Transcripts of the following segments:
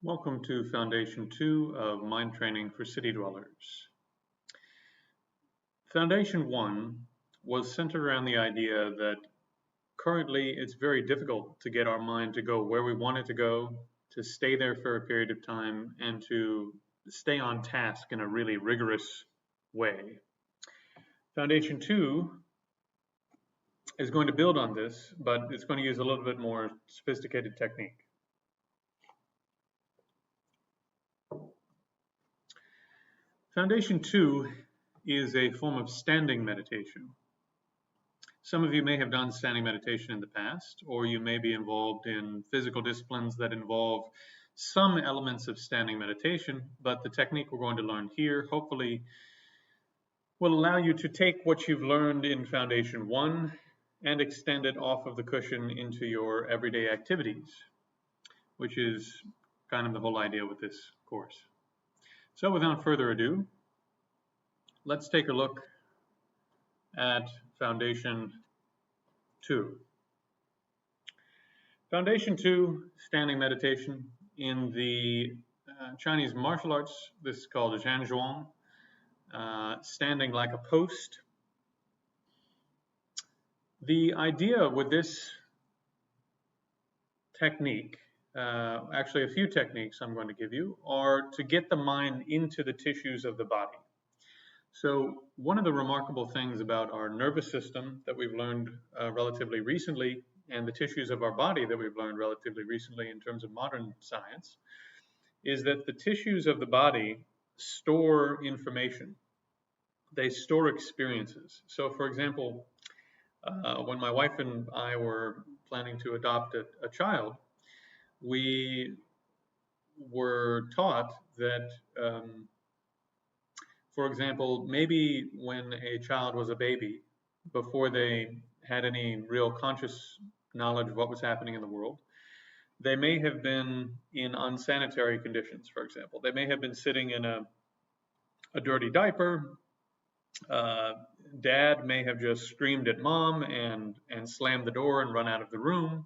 Welcome to Foundation 2 of Mind Training for City Dwellers. Foundation 1 was centered around the idea that currently it's very difficult to get our mind to go where we want it to go, to stay there for a period of time, and to stay on task in a really rigorous way. Foundation 2 is going to build on this, but it's going to use a little bit more sophisticated technique. Foundation 2 is a form of standing meditation. Some of you may have done standing meditation in the past, or you may be involved in physical disciplines that involve some elements of standing meditation, but the technique we're going to learn here hopefully will allow you to take what you've learned in Foundation 1 and extend it off of the cushion into your everyday activities, which is kind of the whole idea with this course. So without further ado, let's take a look at Foundation 2. Foundation 2, standing meditation. In the Chinese martial arts, this is called Zhanzhuang, standing like a post. The idea with this technique, actually a few techniques I'm going to give you, are to get the mind into the tissues of the body. So one of the remarkable things about our nervous system that we've learned relatively recently, and the tissues of our body that we've learned relatively recently in terms of modern science, is that the tissues of the body store information. They store experiences. So for example, when my wife and I were planning to adopt a child, we were taught that for example, maybe when a child was a baby, before they had any real conscious knowledge of what was happening in the world, they may have been in unsanitary conditions, for example. They may have been sitting in a dirty diaper. Dad may have just screamed at mom and slammed the door and run out of the room.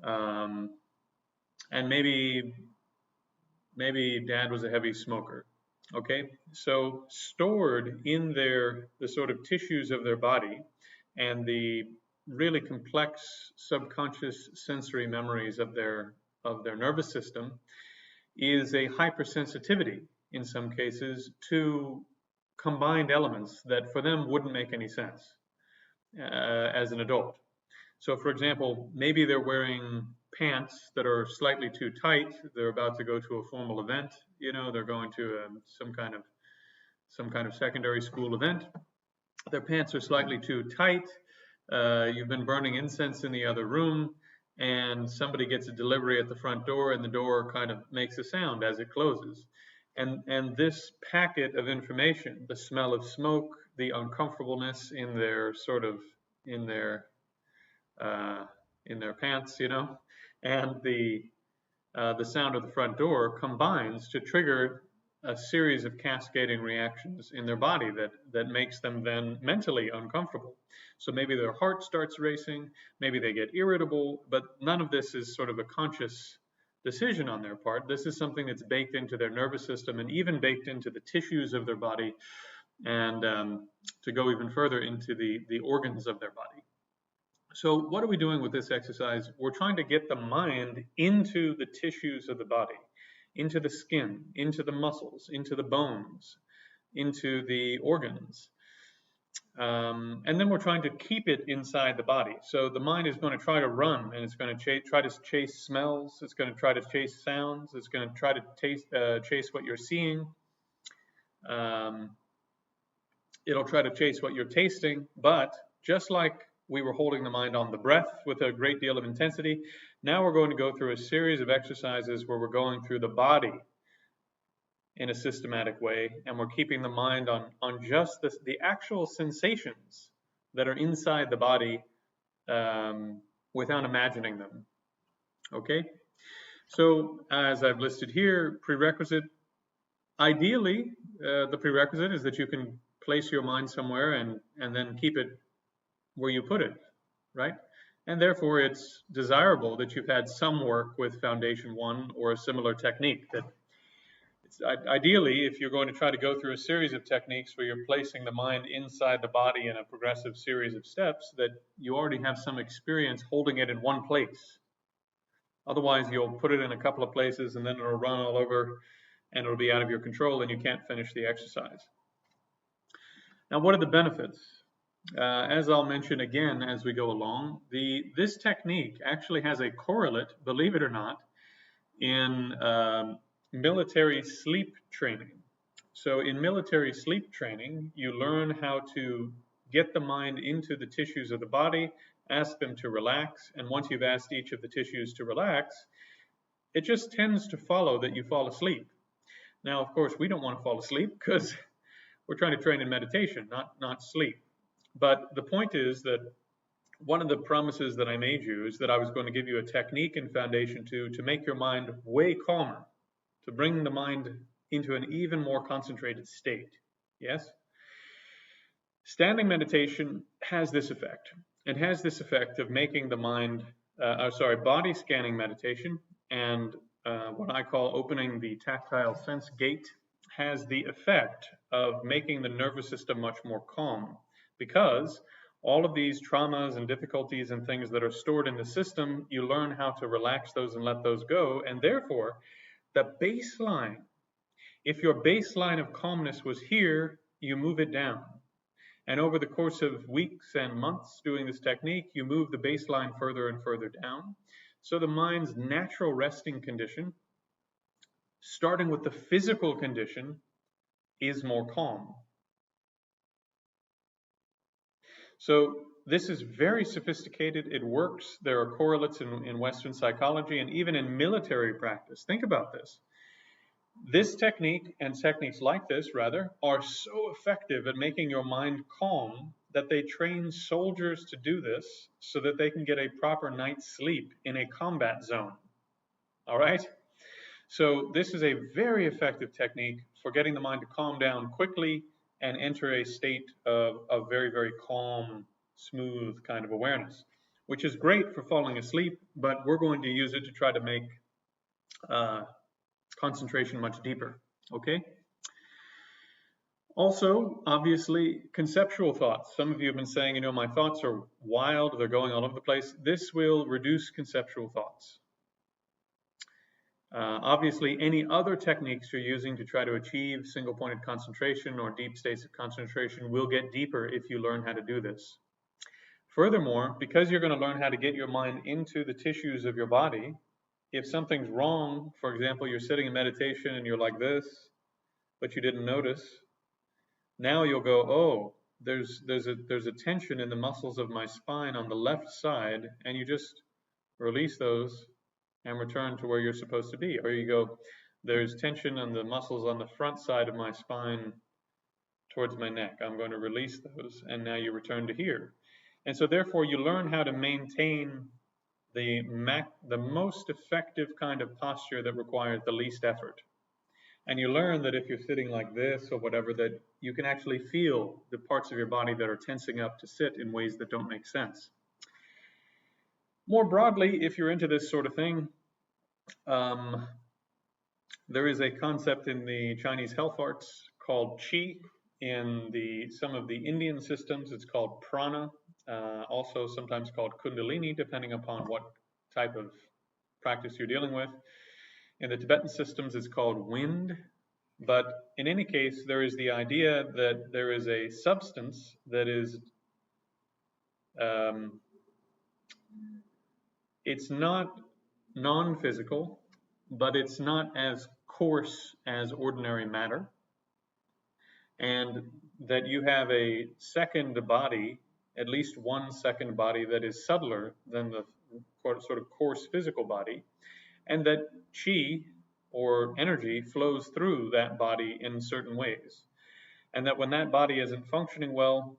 And maybe dad was a heavy smoker. Okay, so stored in the sort of tissues of their body and the really complex subconscious sensory memories of their nervous system is a hypersensitivity in some cases to combined elements that for them wouldn't make any sense as an adult. So for example, maybe they're wearing pants that are slightly too tight. They're about to go to a formal event. You know, they're going to some kind of secondary school event. Their pants are slightly too tight. You've been burning incense in the other room, and somebody gets a delivery at the front door, and the door kind of makes a sound as it closes. And this packet of information, the smell of smoke, the uncomfortableness in their pants, you know, and the sound of the front door combines to trigger a series of cascading reactions in their body that makes them then mentally uncomfortable. So maybe their heart starts racing, maybe they get irritable, but none of this is sort of a conscious decision on their part. This is something that's baked into their nervous system and even baked into the tissues of their body, and to go even further into the organs of their body. So what are we doing with this exercise? We're trying to get the mind into the tissues of the body, into the skin, into the muscles, into the bones, into the organs. And then we're trying to keep it inside the body. So the mind is going to try to run, and it's going to try to chase smells. It's going to try to chase sounds. It's going to try to chase what you're seeing. It'll try to chase what you're tasting. But just like we were holding the mind on the breath with a great deal of intensity, now we're going to go through a series of exercises where we're going through the body in a systematic way, and we're keeping the mind on just the actual sensations that are inside the body without imagining them. Okay? So as I've listed here, prerequisite, ideally, the prerequisite is that you can place your mind somewhere and then keep it where you put it, right? And therefore, it's desirable that you've had some work with Foundation 1 or a similar technique. That it's, ideally, if you're going to try to go through a series of techniques where you're placing the mind inside the body in a progressive series of steps, that you already have some experience holding it in one place. Otherwise, you'll put it in a couple of places and then it'll run all over and it'll be out of your control and you can't finish the exercise. Now, what are the benefits? As I'll mention again as we go along, this technique actually has a correlate, believe it or not, in military sleep training. So in military sleep training, you learn how to get the mind into the tissues of the body, ask them to relax, and once you've asked each of the tissues to relax, it just tends to follow that you fall asleep. Now, of course, we don't want to fall asleep because we're trying to train in meditation, not sleep. But the point is that one of the promises that I made you is that I was going to give you a technique in Foundation 2 to make your mind way calmer, to bring the mind into an even more concentrated state. Yes? Standing meditation has this effect. It has this effect of making the mind, body scanning meditation and what I call opening the tactile sense gate has the effect of making the nervous system much more calm, because all of these traumas and difficulties and things that are stored in the system, you learn how to relax those and let those go. And therefore, the baseline, if your baseline of calmness was here, you move it down. And over the course of weeks and months doing this technique, you move the baseline further and further down. So the mind's natural resting condition, starting with the physical condition, is more calm. So this is very sophisticated. It works. There are correlates in Western psychology and even in military practice. Think about this. This technique and techniques like this, rather, are so effective at making your mind calm that they train soldiers to do this so that they can get a proper night's sleep in a combat zone. All right? So this is a very effective technique for getting the mind to calm down quickly and enter a state of very, very calm, smooth kind of awareness, which is great for falling asleep, but we're going to use it to try to make concentration much deeper, okay? Also, obviously, conceptual thoughts. Some of you have been saying, my thoughts are wild, they're going all over the place. This will reduce conceptual thoughts. Obviously, any other techniques you're using to try to achieve single-pointed concentration or deep states of concentration will get deeper if you learn how to do this. Furthermore, because you're going to learn how to get your mind into the tissues of your body, if something's wrong, for example, you're sitting in meditation and you're like this, but you didn't notice, now you'll go, oh, there's a tension in the muscles of my spine on the left side, and you just release those and return to where you're supposed to be. Or you go, there's tension on the muscles on the front side of my spine towards my neck. I'm going to release those, and now you return to here. And so therefore you learn how to maintain the most effective kind of posture that requires the least effort. And you learn that if you're sitting like this or whatever, that you can actually feel the parts of your body that are tensing up to sit in ways that don't make sense. More broadly, if you're into this sort of thing, there is a concept in the Chinese health arts called qi. In some of the Indian systems, it's called prana, also sometimes called kundalini, depending upon what type of practice you're dealing with. In the Tibetan systems, it's called wind. But in any case, there is the idea that there is a substance that is, it's not non-physical, but it's not as coarse as ordinary matter. And that you have a second body, at least one second body that is subtler than the sort of coarse physical body, and that qi, or energy, flows through that body in certain ways. And that when that body isn't functioning well,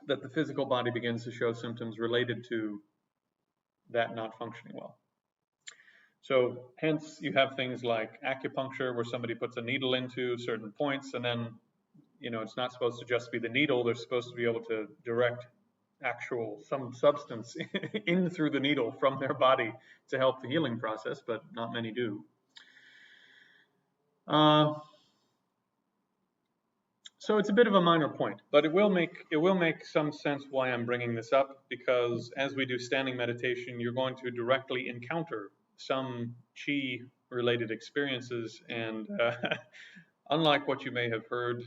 that the physical body begins to show symptoms related to that not functioning well. So hence you have things like acupuncture, where somebody puts a needle into certain points, and then it's not supposed to just be the needle. They're supposed to be able to direct some substance in through the needle from their body to help the healing process, but not many do. So it's a bit of a minor point, but it will make some sense why I'm bringing this up, because as we do standing meditation, you're going to directly encounter some chi related experiences, and unlike what you may have heard,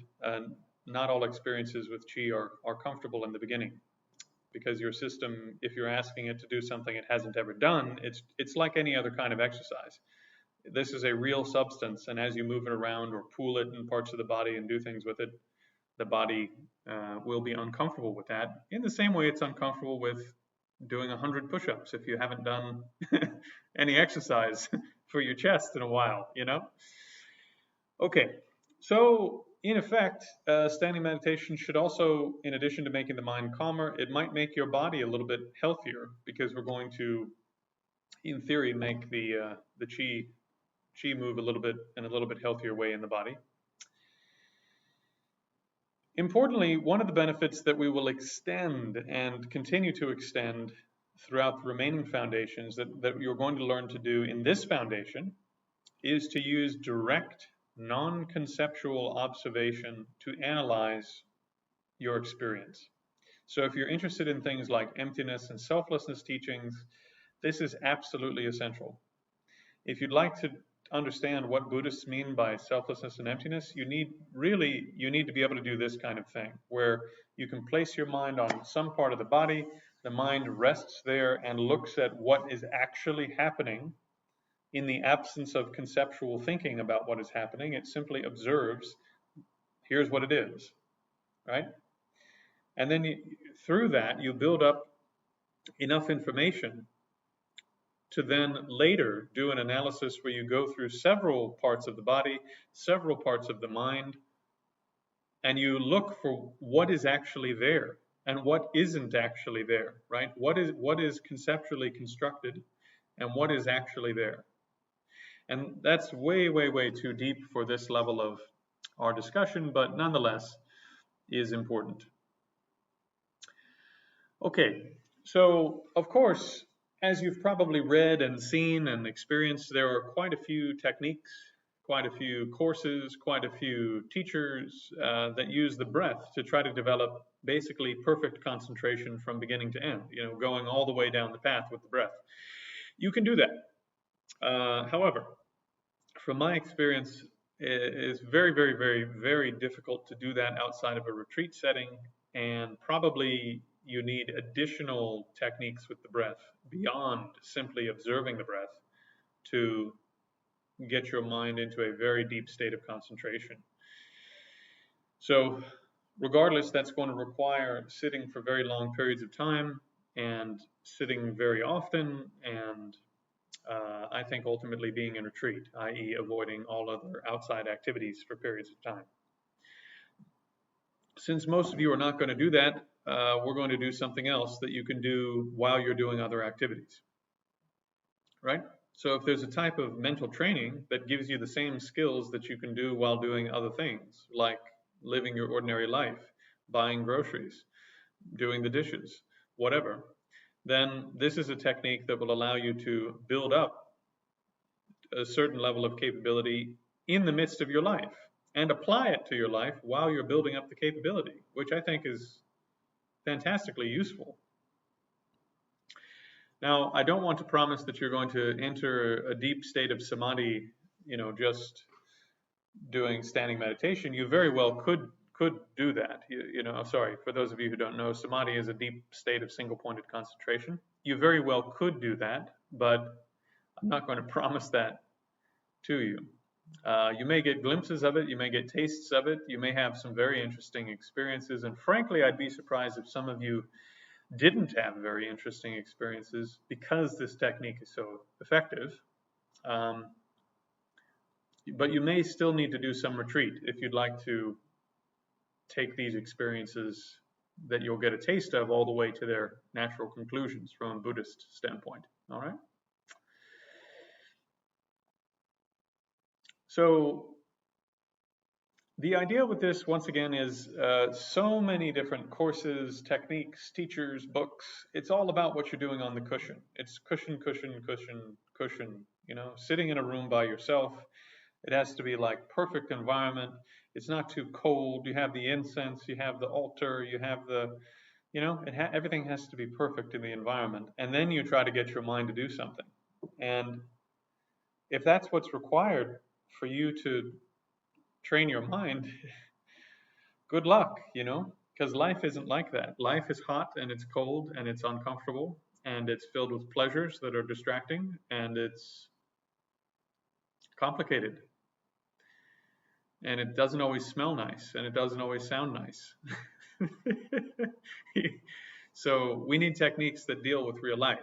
not all experiences with chi are comfortable in the beginning, because your system, if you're asking it to do something it hasn't ever done, it's like any other kind of exercise. This is a real substance, and as you move it around or pull it in parts of the body and do things with it, the body will be uncomfortable with that. In the same way, it's uncomfortable with doing 100 push-ups if you haven't done any exercise for your chest in a while, you know? Okay, so in effect, standing meditation should also, in addition to making the mind calmer, it might make your body a little bit healthier, because we're going to, in theory, make the chi move a little bit in a little bit healthier way in the body. Importantly, one of the benefits that we will extend and continue to extend throughout the remaining foundations that you're going to learn to do in this foundation is to use direct, non-conceptual observation to analyze your experience. So if you're interested in things like emptiness and selflessness teachings, this is absolutely essential. If you'd like to understand what Buddhists mean by selflessness and emptiness, you need to be able to do this kind of thing, where you can place your mind on some part of the body, the mind rests there and looks at what is actually happening in the absence of conceptual thinking about what is happening. It simply observes, here's what it is, right? And then through that, you build up enough information to then later do an analysis where you go through several parts of the body, several parts of the mind, and you look for what is actually there and what isn't actually there, right? What is conceptually constructed and what is actually there. And that's way, way, way too deep for this level of our discussion, but nonetheless is important. Okay, so of course, as you've probably read and seen and experienced, there are quite a few techniques, quite a few courses, quite a few teachers that use the breath to try to develop basically perfect concentration from beginning to end, going all the way down the path with the breath. You can do that. However, from my experience, it is very, very, very, very difficult to do that outside of a retreat setting, and probably you need additional techniques with the breath beyond simply observing the breath to get your mind into a very deep state of concentration. So regardless, that's going to require sitting for very long periods of time and sitting very often, and I think ultimately being in retreat, i.e. avoiding all other outside activities for periods of time. Since most of you are not going to do that, we're going to do something else that you can do while you're doing other activities, right? So if there's a type of mental training that gives you the same skills that you can do while doing other things, like living your ordinary life, buying groceries, doing the dishes, whatever, then this is a technique that will allow you to build up a certain level of capability in the midst of your life and apply it to your life while you're building up the capability, which I think is fantastically useful. Now, I don't want to promise that you're going to enter a deep state of samadhi, just doing standing meditation. You very well could do that. Sorry, for those of you who don't know, samadhi is a deep state of single-pointed concentration. You very well could do that, but I'm not going to promise that to you. You may get glimpses of it, you may get tastes of it, you may have some very interesting experiences, and frankly, I'd be surprised if some of you didn't have very interesting experiences because this technique is so effective. But you may still need to do some retreat if you'd like to take these experiences that you'll get a taste of all the way to their natural conclusions from a Buddhist standpoint. All right? So The idea with this, once again, is so many different courses, techniques, teachers, books. It's all about what you're doing on the cushion. It's cushion, cushion, cushion, cushion. You know, sitting in a room by yourself. It has to be like perfect environment. It's not too cold. You have the incense, you have the altar, you have the, you know, everything has to be perfect in the environment. And then you try to get your mind to do something. And if that's what's required for you to train your mind, good luck, you know, because life isn't like that. Life is hot and it's cold and it's uncomfortable and it's filled with pleasures that are distracting and it's complicated and it doesn't always smell nice and it doesn't always sound nice. So we need techniques that deal with real life.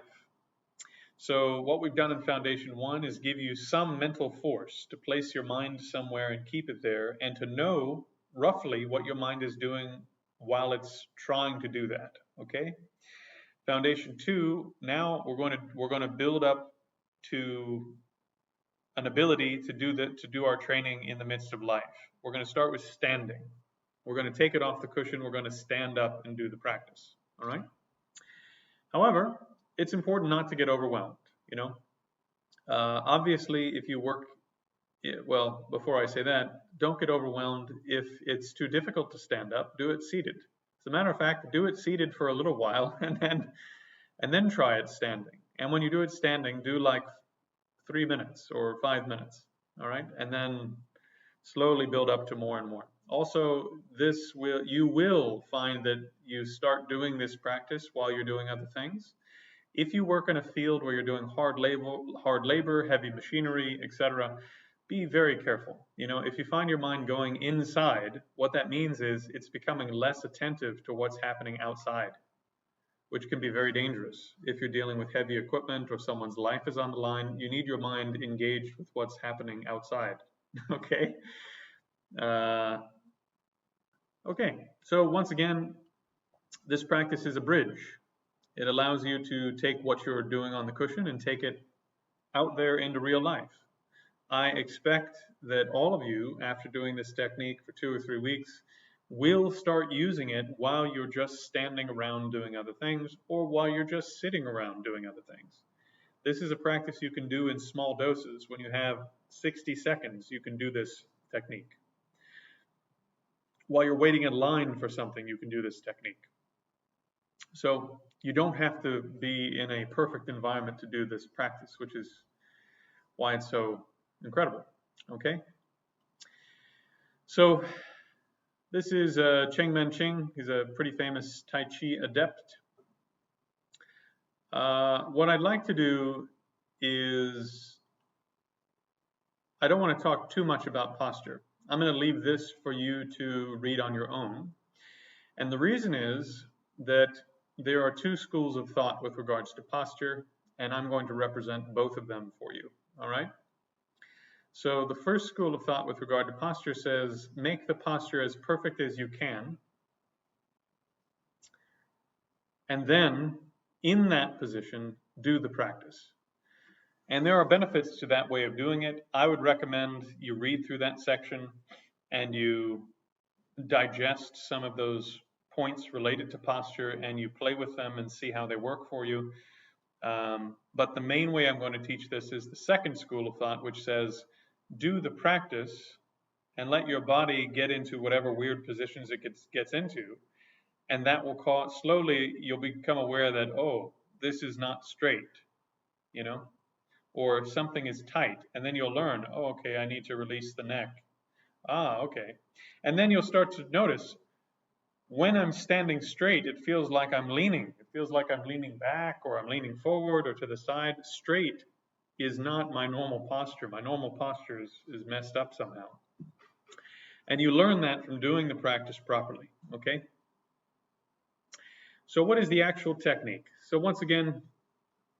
So what we've done in Foundation 1 is give you some mental force to place your mind somewhere and keep it there and to know roughly what your mind is doing while it's trying to do that, okay? Foundation 2, now we're going to build up to an ability to do our training in the midst of life. We're going to start with standing. We're going to take it off the cushion, we're going to stand up and do the practice, all right? However, it's important not to get overwhelmed, you know? Obviously, if you work, well, before I say that, don't get overwhelmed. If it's too difficult to stand up, do it seated. As a matter of fact, do it seated for a little while and then try it standing. And when you do it standing, do like 3 minutes or 5 minutes, all right? And then slowly build up to more and more. Also, you will find that you start doing this practice while you're doing other things. If you work in a field where you're doing hard labor, heavy machinery, etc., be very careful. You know, if you find your mind going inside, what that means is it's becoming less attentive to what's happening outside, which can be very dangerous. If you're dealing with heavy equipment or someone's life is on the line, you need your mind engaged with what's happening outside. Okay? Okay, so once again, this practice is a bridge. It allows you to take what you're doing on the cushion and take it out there into real life. I expect that all of you, after doing this technique for 2 or 3 weeks, will start using it while you're just standing around doing other things or while you're just sitting around doing other things. This is a practice you can do in small doses. When you have 60 seconds, you can do this technique. While you're waiting in line for something, you can do this technique. So you don't have to be in a perfect environment to do this practice, which is why it's so incredible, okay? So this is Cheng Men Ching. He's a pretty famous Tai Chi adept. What I'd like to do is, I don't want to talk too much about posture. I'm going to leave this for you to read on your own. And the reason is that there are 2 schools of thought with regards to posture, and I'm going to represent both of them for you, all right? So the first school of thought with regard to posture says, make the posture as perfect as you can, and then in that position, do the practice. And there are benefits to that way of doing it. I would recommend you read through that section and you digest some of those points related to posture and you play with them and see how they work for you. But the main way I'm going to teach this is the second school of thought, which says, do the practice and let your body get into whatever weird positions it gets into. And that will cause, slowly you'll become aware that, oh, this is not straight, you know, or something is tight. And then you'll learn, oh, okay, I need to release the neck. Ah, okay. And then you'll start to notice, when I'm standing straight, it feels like I'm leaning. It feels like I'm leaning back or I'm leaning forward or to the side. Straight is not my normal posture. My normal posture is messed up somehow. And you learn that from doing the practice properly, okay? So what is the actual technique? So once again,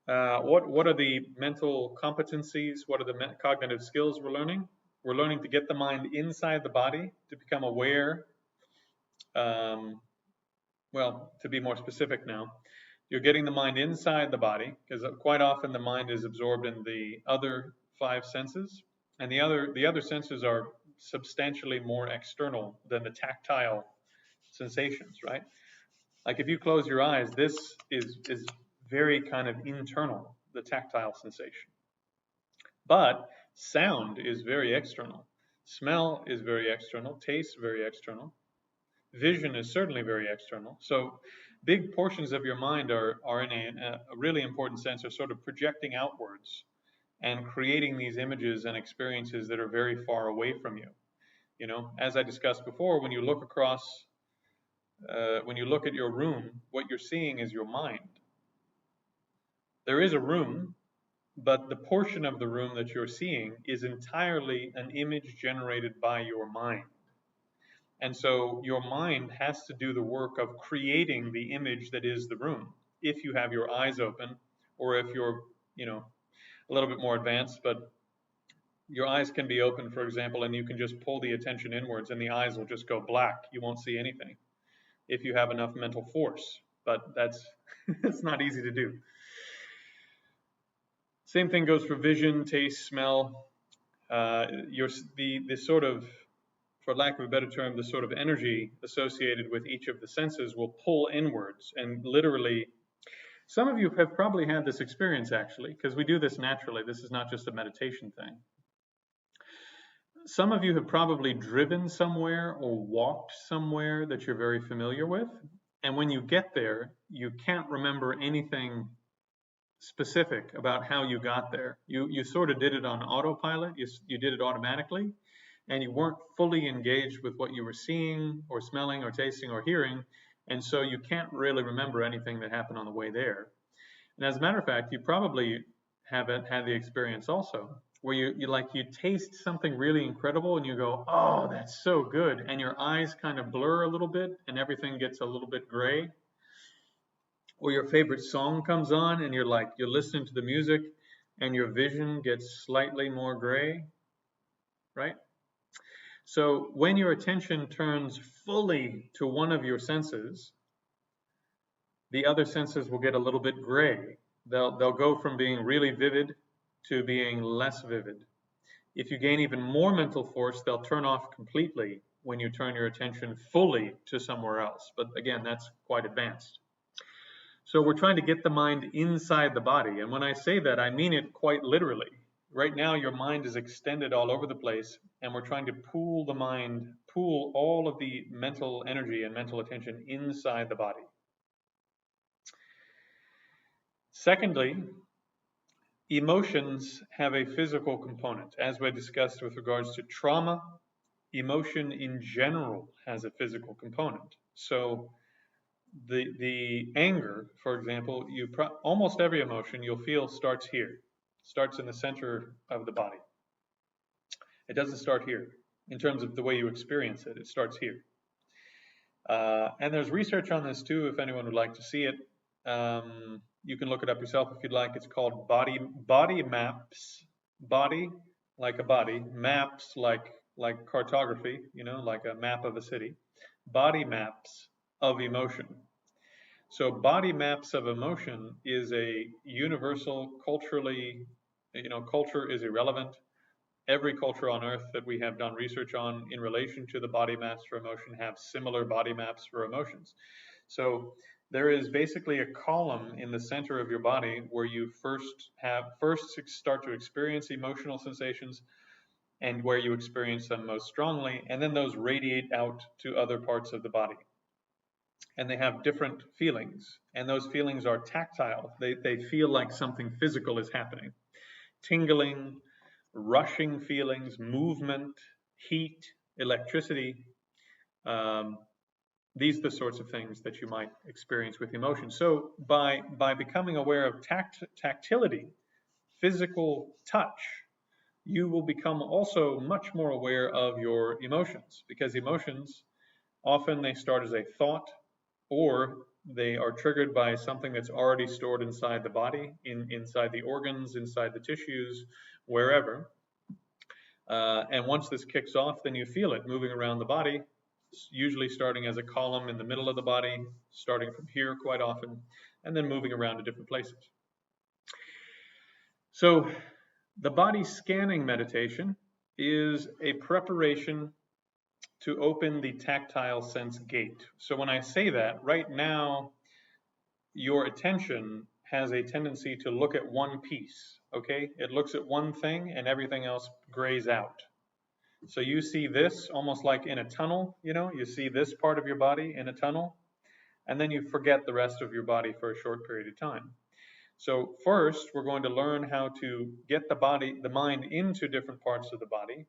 what are the mental competencies? What are the cognitive skills we're learning? We're learning to get the mind inside the body, to become aware. Well, to be more specific now, you're getting the mind inside the body, because quite often the mind is absorbed in the other 5 senses, and the other senses are substantially more external than the tactile sensations, right? Like if you close your eyes, this is very kind of internal, the tactile sensation. But sound is very external. Smell is very external. Taste very external. Vision is certainly very external. So big portions of your mind are in a really important sense, are sort of projecting outwards and creating these images and experiences that are very far away from you. You know, as I discussed before, when you look across, when you look at your room, what you're seeing is your mind. There is a room, but the portion of the room that you're seeing is entirely an image generated by your mind. And so your mind has to do the work of creating the image that is the room. If you have your eyes open, or if you're, you know, a little bit more advanced, but your eyes can be open, for example, and you can just pull the attention inwards and the eyes will just go black. You won't see anything if you have enough mental force, but that's it's not easy to do. Same thing goes for vision, taste, smell. The sort of, for lack of a better term, the sort of energy associated with each of the senses will pull inwards and literally. Some of you have probably had this experience actually, because we do this naturally. This is not just a meditation thing. Some of you have probably driven somewhere or walked somewhere that you're very familiar with. And when you get there, you can't remember anything specific about how you got there. You sort of did it on autopilot. You did it automatically, and you weren't fully engaged with what you were seeing or smelling or tasting or hearing. And so you can't really remember anything that happened on the way there. And as a matter of fact, you probably haven't had the experience also, where you taste something really incredible and you go, oh, that's so good. And your eyes kind of blur a little bit and everything gets a little bit gray. Or your favorite song comes on and you're listening to the music and your vision gets slightly more gray, right? So when your attention turns fully to one of your senses, the other senses will get a little bit gray. They'll go from being really vivid to being less vivid. If you gain even more mental force, they'll turn off completely when you turn your attention fully to somewhere else. But again, that's quite advanced. So we're trying to get the mind inside the body. And when I say that, I mean it quite literally. Right now, your mind is extended all over the place, and we're trying to pool the mind, pool all of the mental energy and mental attention inside the body. Secondly, emotions have a physical component. As we discussed with regards to trauma, emotion in general has a physical component. So the anger, for example, almost every emotion you'll feel starts here, starts in the center of the body. It doesn't start here in terms of the way you experience it. It starts here. And there's research on this too, if anyone would like to see it. You can look it up yourself if you'd like. It's called body maps. Body, like a body. Maps, like cartography, like a map of a city. Body maps of emotion. So body maps of emotion is a universal culturally, culture is irrelevant. Every culture on earth that we have done research on in relation to the body maps for emotion have similar body maps for emotions. So there is basically a column in the center of your body where you first start to experience emotional sensations and where you experience them most strongly, and then those radiate out to other parts of the body. And they have different feelings, and those feelings are tactile. They feel like something physical is happening. Tingling, rushing feelings, movement, heat, electricity. These are the sorts of things that you might experience with emotion. So by becoming aware of tactility, physical touch, you will become also much more aware of your emotions, because emotions, often they start as a thought, or they are triggered by something that's already stored inside the body, inside the organs, inside the tissues, wherever. And once this kicks off, then you feel it moving around the body, usually starting as a column in the middle of the body, starting from here quite often, and then moving around to different places. So the body scanning meditation is a preparation to open the tactile sense gate. So when I say that, right now, your attention has a tendency to look at one piece, okay? It looks at one thing and everything else grays out. So you see this almost like in a tunnel, you see this part of your body in a tunnel, and then you forget the rest of your body for a short period of time. So first, we're going to learn how to get the mind into different parts of the body,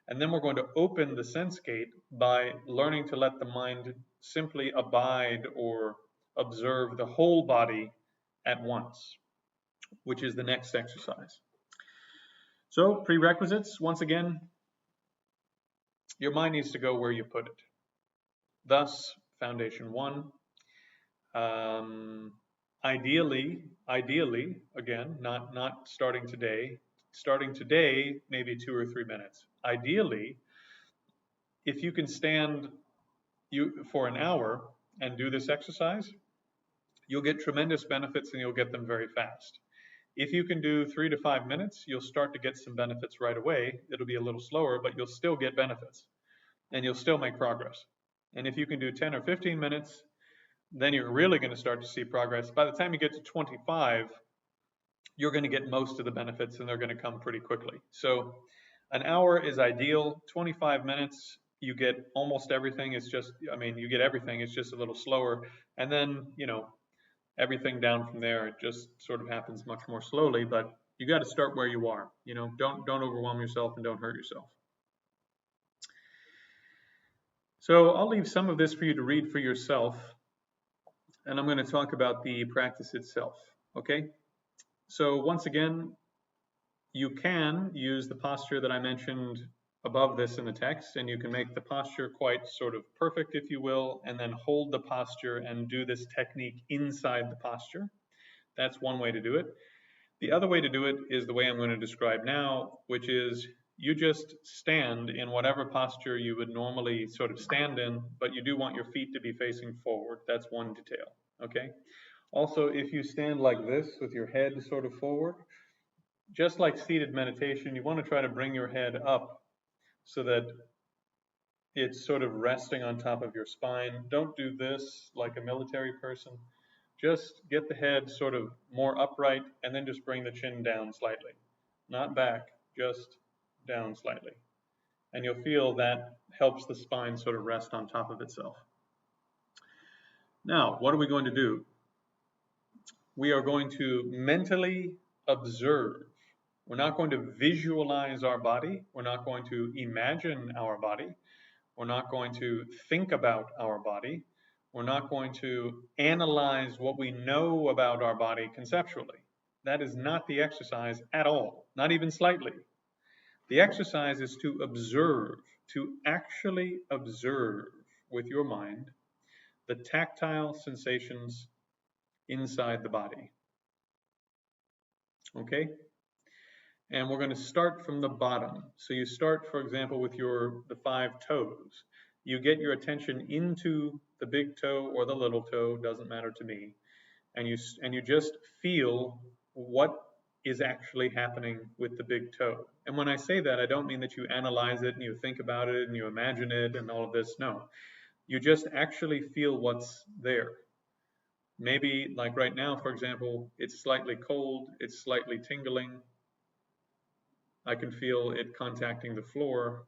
and then we're going to open the sense gate by learning to let the mind simply abide or observe the whole body at once, which is the next exercise. So prerequisites, once again, your mind needs to go where you put it. Thus, foundation one, ideally, again, not starting today. Starting today, maybe 2 or 3 minutes. Ideally, if you can stand for an hour and do this exercise, you'll get tremendous benefits and you'll get them very fast. If you can do 3 to 5 minutes, you'll start to get some benefits right away. It'll be a little slower, but you'll still get benefits and you'll still make progress. And if you can do 10 or 15 minutes, then you're really going to start to see progress. By the time you get to 25, you're going to get most of the benefits and they're going to come pretty quickly. So an hour is ideal. 25 minutes, you get almost everything. It's just, you get everything. It's just a little slower. And then, everything down from there, it just sort of happens much more slowly, but you got to start where you are. Don't overwhelm yourself and don't hurt yourself. So I'll leave some of this for you to read for yourself, and I'm going to talk about the practice itself, okay? So once again, you can use the posture that I mentioned above this in the text, and you can make the posture quite sort of perfect, if you will, and then hold the posture and do this technique inside the posture. That's one way to do it. The other way to do it is the way I'm going to describe now, which is you just stand in whatever posture you would normally sort of stand in, but you do want your feet to be facing forward. That's one detail, okay? Also, if you stand like this with your head sort of forward, just like seated meditation, you want to try to bring your head up so that it's sort of resting on top of your spine. Don't do this like a military person. Just get the head sort of more upright and then just bring the chin down slightly. Not back, just down slightly. And you'll feel that helps the spine sort of rest on top of itself. Now, what are we going to do? We are going to mentally observe. We're not going to visualize our body. We're not going to imagine our body. We're not going to think about our body. We're not going to analyze what we know about our body conceptually. That is not the exercise at all, not even slightly. The exercise is to observe, to actually observe with your mind the tactile sensations inside the body. Okay? And we're going to start from the bottom. So you start, for example, with the 5 toes. You get your attention into the big toe or the little toe, doesn't matter to me, and you just feel what is actually happening with the big toe. And when I say that, I don't mean that you analyze it and you think about it and you imagine it and all of this. No, you just actually feel what's there. Maybe like right now, for example, it's slightly cold, it's slightly tingling. I can feel it contacting the floor.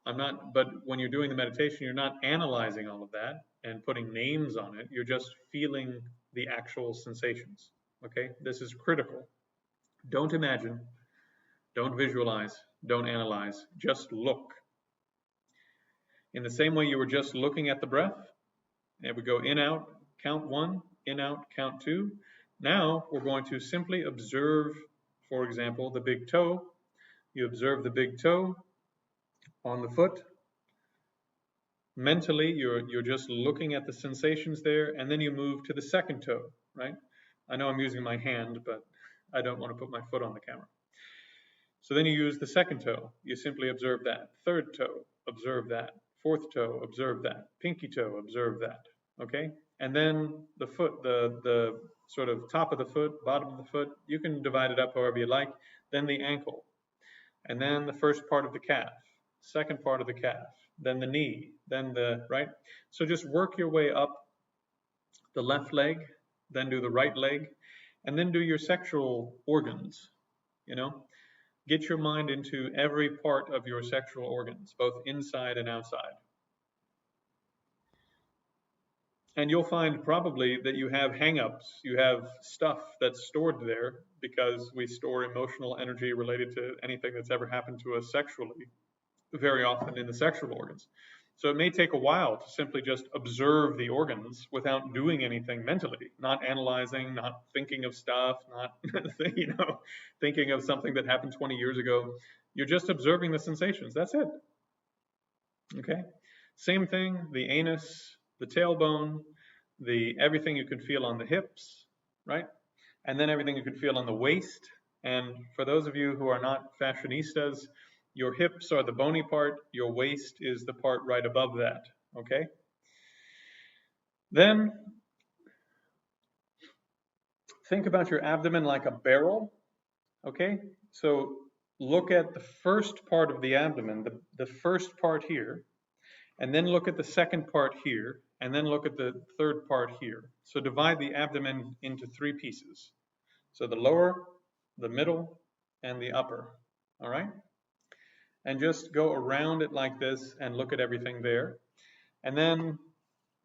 But when you're doing the meditation, you're not analyzing all of that and putting names on it. You're just feeling the actual sensations, okay? This is critical. Don't imagine, don't visualize, don't analyze, just look. In the same way you were just looking at the breath, and we go in, out, count 1, in, out, count 2. Now we're going to simply observe, for example, the big toe. You observe the big toe on the foot. Mentally, you're just looking at the sensations there, and then you move to the second toe, right? I know I'm using my hand, but I don't want to put my foot on the camera. So then you use the second toe. You simply observe that. Third toe, observe that. Fourth toe, observe that. Pinky toe, observe that, okay? And then the foot, the sort of top of the foot, bottom of the foot, you can divide it up however you like. Then the ankle. and then the first part of the calf, second part of the calf, then the knee, then the right. So just work your way up the left leg, then do the right leg, and then do your sexual organs, you know. Get your mind into every part of your sexual organs, both inside and outside. And you'll find probably that you have hang-ups, you have stuff that's stored there because we store emotional energy related to anything that's ever happened to us sexually, very often in the sexual organs. So it may take a while to simply just observe the organs without doing anything mentally, not analyzing, not thinking of stuff, not thinking of something that happened 20 years ago. You're just observing the sensations. That's it. Okay? Same thing, the anus, the tailbone, the everything you can feel on the hips, right? And then everything you can feel on the waist. And for those of you who are not fashionistas, your hips are the bony part, your waist is the part right above that, okay? Then think about your abdomen like a barrel, okay? So look at the first part of the abdomen, the first part here, and then look at the second part here, and then look at the third part here. So divide the abdomen into three pieces. So the lower, the middle, and the upper, all right? And just go around it like this and look at everything there. And then,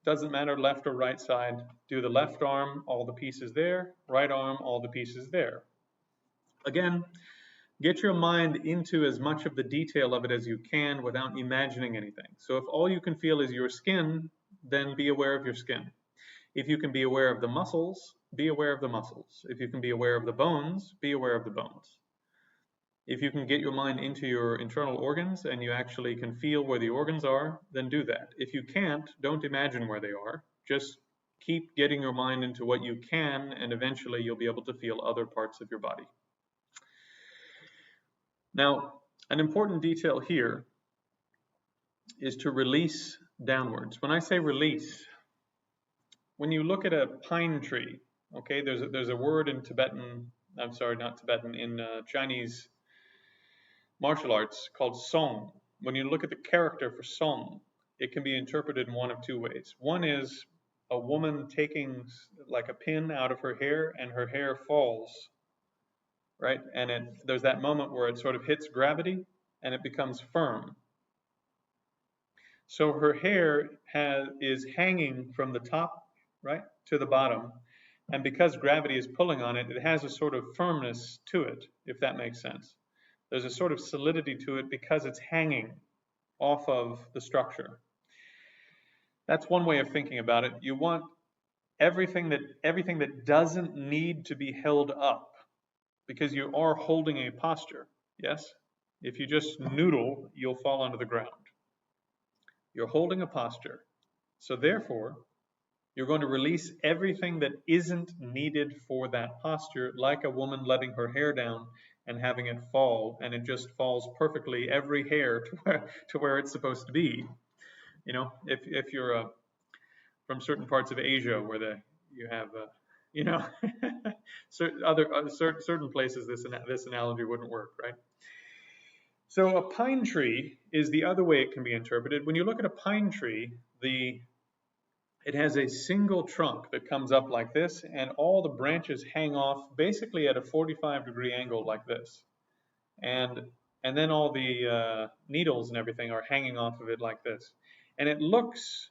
doesn't matter left or right side, do the left arm, all the pieces there, right arm, all the pieces there. Again, get your mind into as much of the detail of it as you can without imagining anything. So if all you can feel is your skin, then be aware of your skin. If you can be aware of the muscles, be aware of the muscles. If you can be aware of the bones, be aware of the bones. If you can get your mind into your internal organs and you actually can feel where the organs are, then do that. If you can't, don't imagine where they are. Just keep getting your mind into what you can, and eventually you'll be able to feel other parts of your body. Now, an important detail here is to release downwards. When I say release, when you look at a pine tree, okay, there's a word in Tibetan, I'm sorry, not Tibetan, in Chinese martial arts called song. When you look at the character for song, it can be interpreted in one of two ways. One is a woman taking like a pin out of her hair and her hair falls, right? And there's that moment where it sort of hits gravity and it becomes firm. So her hair is hanging from the top, right, to the bottom. And because gravity is pulling on it, it has a sort of firmness to it, if that makes sense. There's a sort of solidity to it because it's hanging off of the structure. That's one way of thinking about it. You want everything that doesn't need to be held up, because you are holding a posture, yes? If you just noodle, you'll fall onto the ground. You're holding a posture. So therefore, you're going to release everything that isn't needed for that posture, like a woman letting her hair down and having it fall, and it just falls perfectly, every hair to where it's supposed to be. You know, if you're from certain parts of Asia where you have you know certain places this analogy wouldn't work, right? So a pine tree is the other way it can be interpreted. When you look at a pine tree, it has a single trunk that comes up like this, and all the branches hang off basically at a 45-degree angle like this. And then all the needles and everything are hanging off of it like this. And it looks,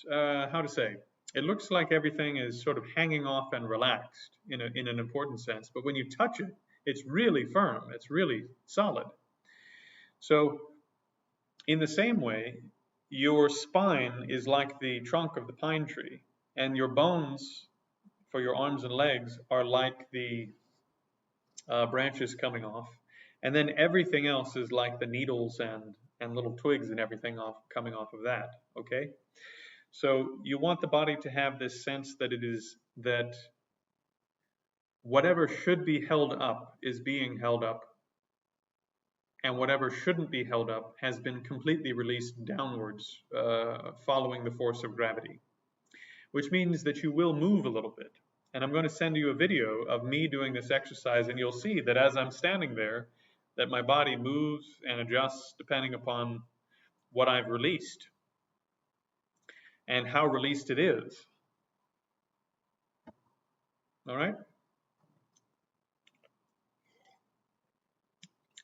it looks like everything is sort of hanging off and relaxed in an important sense. But when you touch it, it's really firm. It's really solid. So in the same way, your spine is like the trunk of the pine tree, and your bones for your arms and legs are like the branches coming off. And then everything else is like the needles and little twigs and everything coming off of that, okay? So you want the body to have this sense that whatever should be held up is being held up, and whatever shouldn't be held up has been completely released downwards, following the force of gravity, which means that you will move a little bit. And I'm going to send you a video of me doing this exercise, and you'll see that as I'm standing there, that my body moves and adjusts depending upon what I've released and how released it is. All right?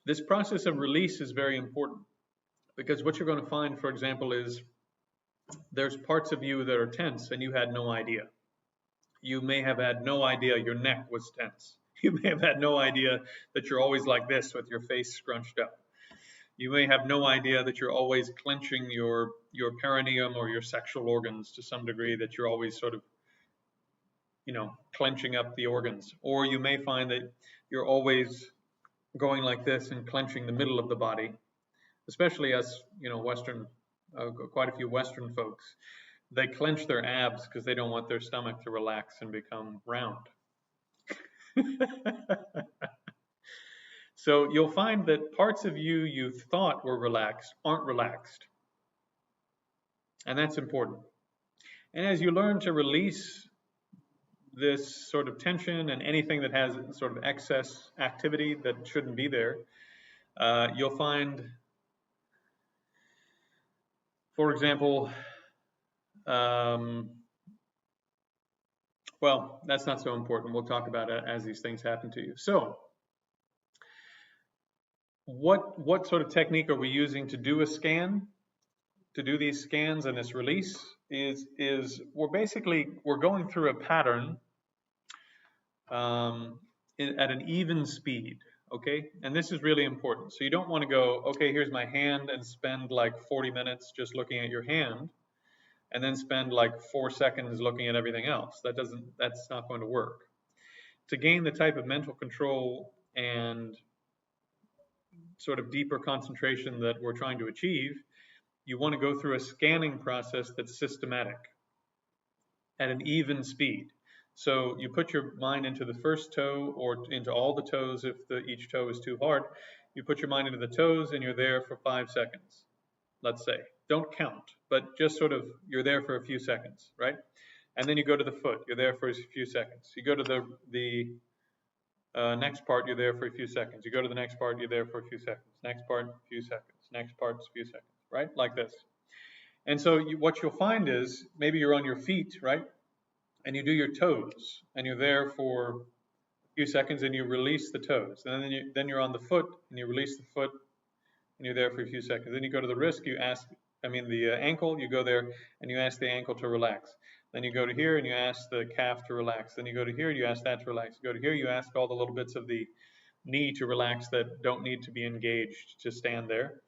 This process of release is very important because what you're going to find, for example, is there's parts of you that are tense and you had no idea. You may have had no idea your neck was tense. You may have had no idea that you're always like this with your face scrunched up. You may have no idea that you're always clenching your perineum or your sexual organs to some degree, that you're always sort of, clenching up the organs. Or you may find that you're always going like this and clenching the middle of the body, especially us, Western, quite a few Western folks. They clench their abs because they don't want their stomach to relax and become round. So you'll find that parts of you thought were relaxed aren't relaxed. And that's important. And as you learn to release this sort of tension and anything that has sort of excess activity that shouldn't be there, you'll find, for example, well, that's not so important. We'll talk about it as these things happen to you. So what sort of technique are we using to do a scan, to do these scans and this release? Is we're going through a pattern at an even speed, okay? And this is really important. So you don't want to go, okay, here's my hand, and spend like 40 minutes just looking at your hand, and then spend like 4 seconds looking at everything else. That's not going to work. To gain the type of mental control and sort of deeper concentration that we're trying to achieve, you want to go through a scanning process that's systematic at an even speed. So you put your mind into the first toe or into all the toes if each toe is too hard. You put your mind into the toes and you're there for 5 seconds, let's say. Don't count, but just sort of you're there for a few seconds, right? And then you go to the foot, you're there for a few seconds. You go to the next part, you're there for a few seconds. You go to the next part, you're there for a few seconds. Next part, a few seconds. Next part, a few seconds, right? Like this. And so what you'll find is maybe you're on your feet, right? And you do your toes, and you're there for a few seconds, and you release the toes. And then you're on the foot, and you release the foot, and you're there for a few seconds. Then you go to the wrist, the ankle, you go there, and you ask the ankle to relax. Then you go to here, and you ask the calf to relax. Then you go to here, you ask that to relax. You go to here, you ask all the little bits of the knee to relax that don't need to be engaged to stand there.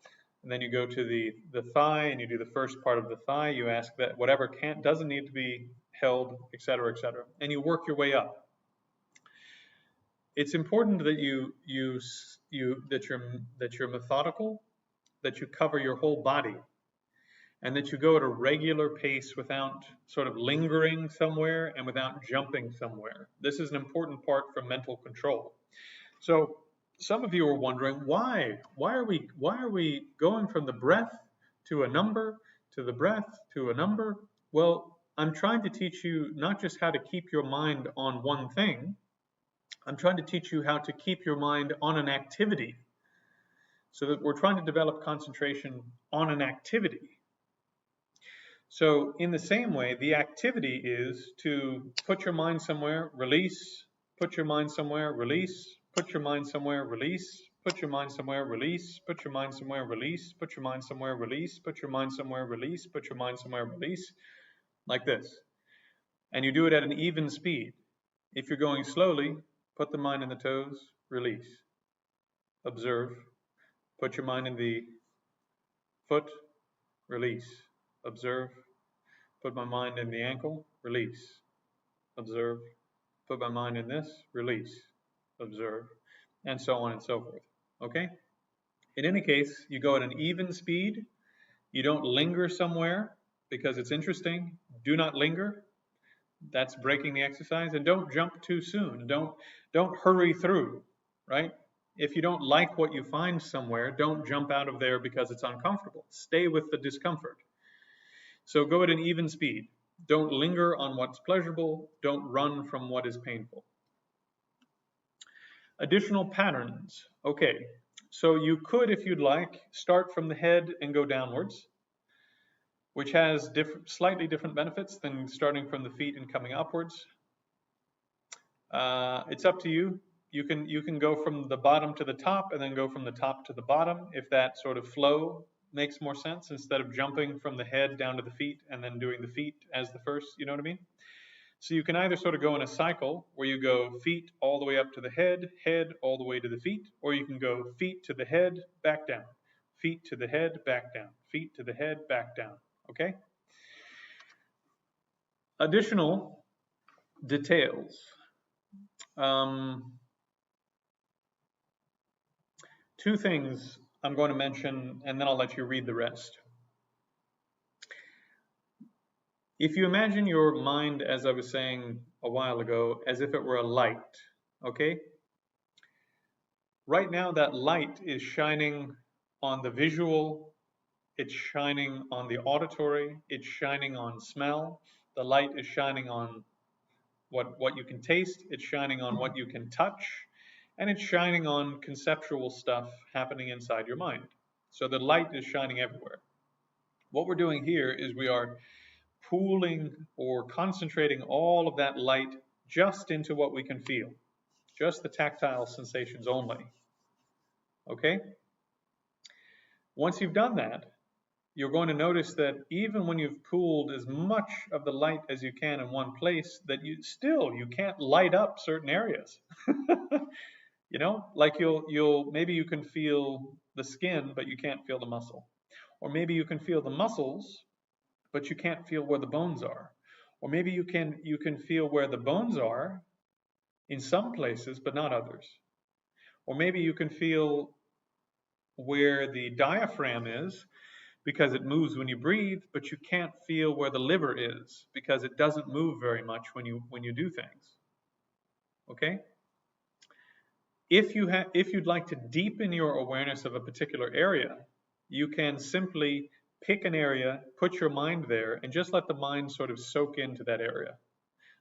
And then you go to the thigh, and you do the first part of the thigh. You ask that whatever doesn't need to be held, etc., etc., and you work your way up. It's important that that you're methodical, that you cover your whole body, and that you go at a regular pace without sort of lingering somewhere and without jumping somewhere. This is an important part for mental control. So some of you are wondering, why are we going from the breath to a number, to the breath to a number? Well, I'm trying to teach you not just how to keep your mind on one thing, I'm trying to teach you how to keep your mind on an activity, so that we're trying to develop concentration on an activity. So in the same way, the activity is to put your mind somewhere, release, put your mind somewhere, release, put your mind somewhere, release, put your mind somewhere, release, put your mind somewhere, release, put your mind somewhere, release, put your mind somewhere, release, put your mind somewhere, release, like this. And you do it at an even speed. If you're going slowly, put the mind in the toes, release, observe, put your mind in the foot, release, observe, put my mind in the ankle, release, observe, put my mind in this, release, observe, and so on and so forth, okay? In any case, you go at an even speed, you don't linger somewhere because it's interesting, do not linger, that's breaking the exercise, and don't jump too soon, don't hurry through, right? If you don't like what you find somewhere, don't jump out of there because it's uncomfortable, stay with the discomfort. So go at an even speed. Don't linger on what's pleasurable. Don't run from what is painful. Additional patterns. Okay, So you could, if you'd like, start from the head and go downwards, which has slightly different benefits than starting from the feet and coming upwards. It's up to you. You can go from the bottom to the top and then go from the top to the bottom if that sort of flow makes more sense, instead of jumping from the head down to the feet and then doing the feet as the first, you know what I mean? So you can either sort of go in a cycle where you go feet all the way up to the head, head all the way to the feet, or you can go feet to the head, back down, feet to the head, back down, feet to the head, back down, okay? Additional details. Two things I'm going to mention, and then I'll let you read the rest. If you imagine your mind, as I was saying a while ago, as if it were a light, okay? Right now, that light is shining on the visual, it's shining on the auditory, it's shining on smell, the light is shining on what you can taste, it's shining on what you can touch, and it's shining on conceptual stuff happening inside your mind. So the light is shining everywhere. What we're doing here is we are pooling or concentrating all of that light just into what we can feel, just the tactile sensations only. Okay? Once you've done that, you're going to notice that even when you've pooled as much of the light as you can in one place, that you can't light up certain areas. You know, like maybe you can feel the skin, but you can't feel the muscle. Or maybe you can feel the muscles, but you can't feel where the bones are. Or maybe you can feel where the bones are in some places, but not others. Or maybe you can feel where the diaphragm is because it moves when you breathe, but you can't feel where the liver is because it doesn't move very much when you do things. Okay? If you'd like to deepen your awareness of a particular area, you can simply pick an area, put your mind there, and just let the mind sort of soak into that area,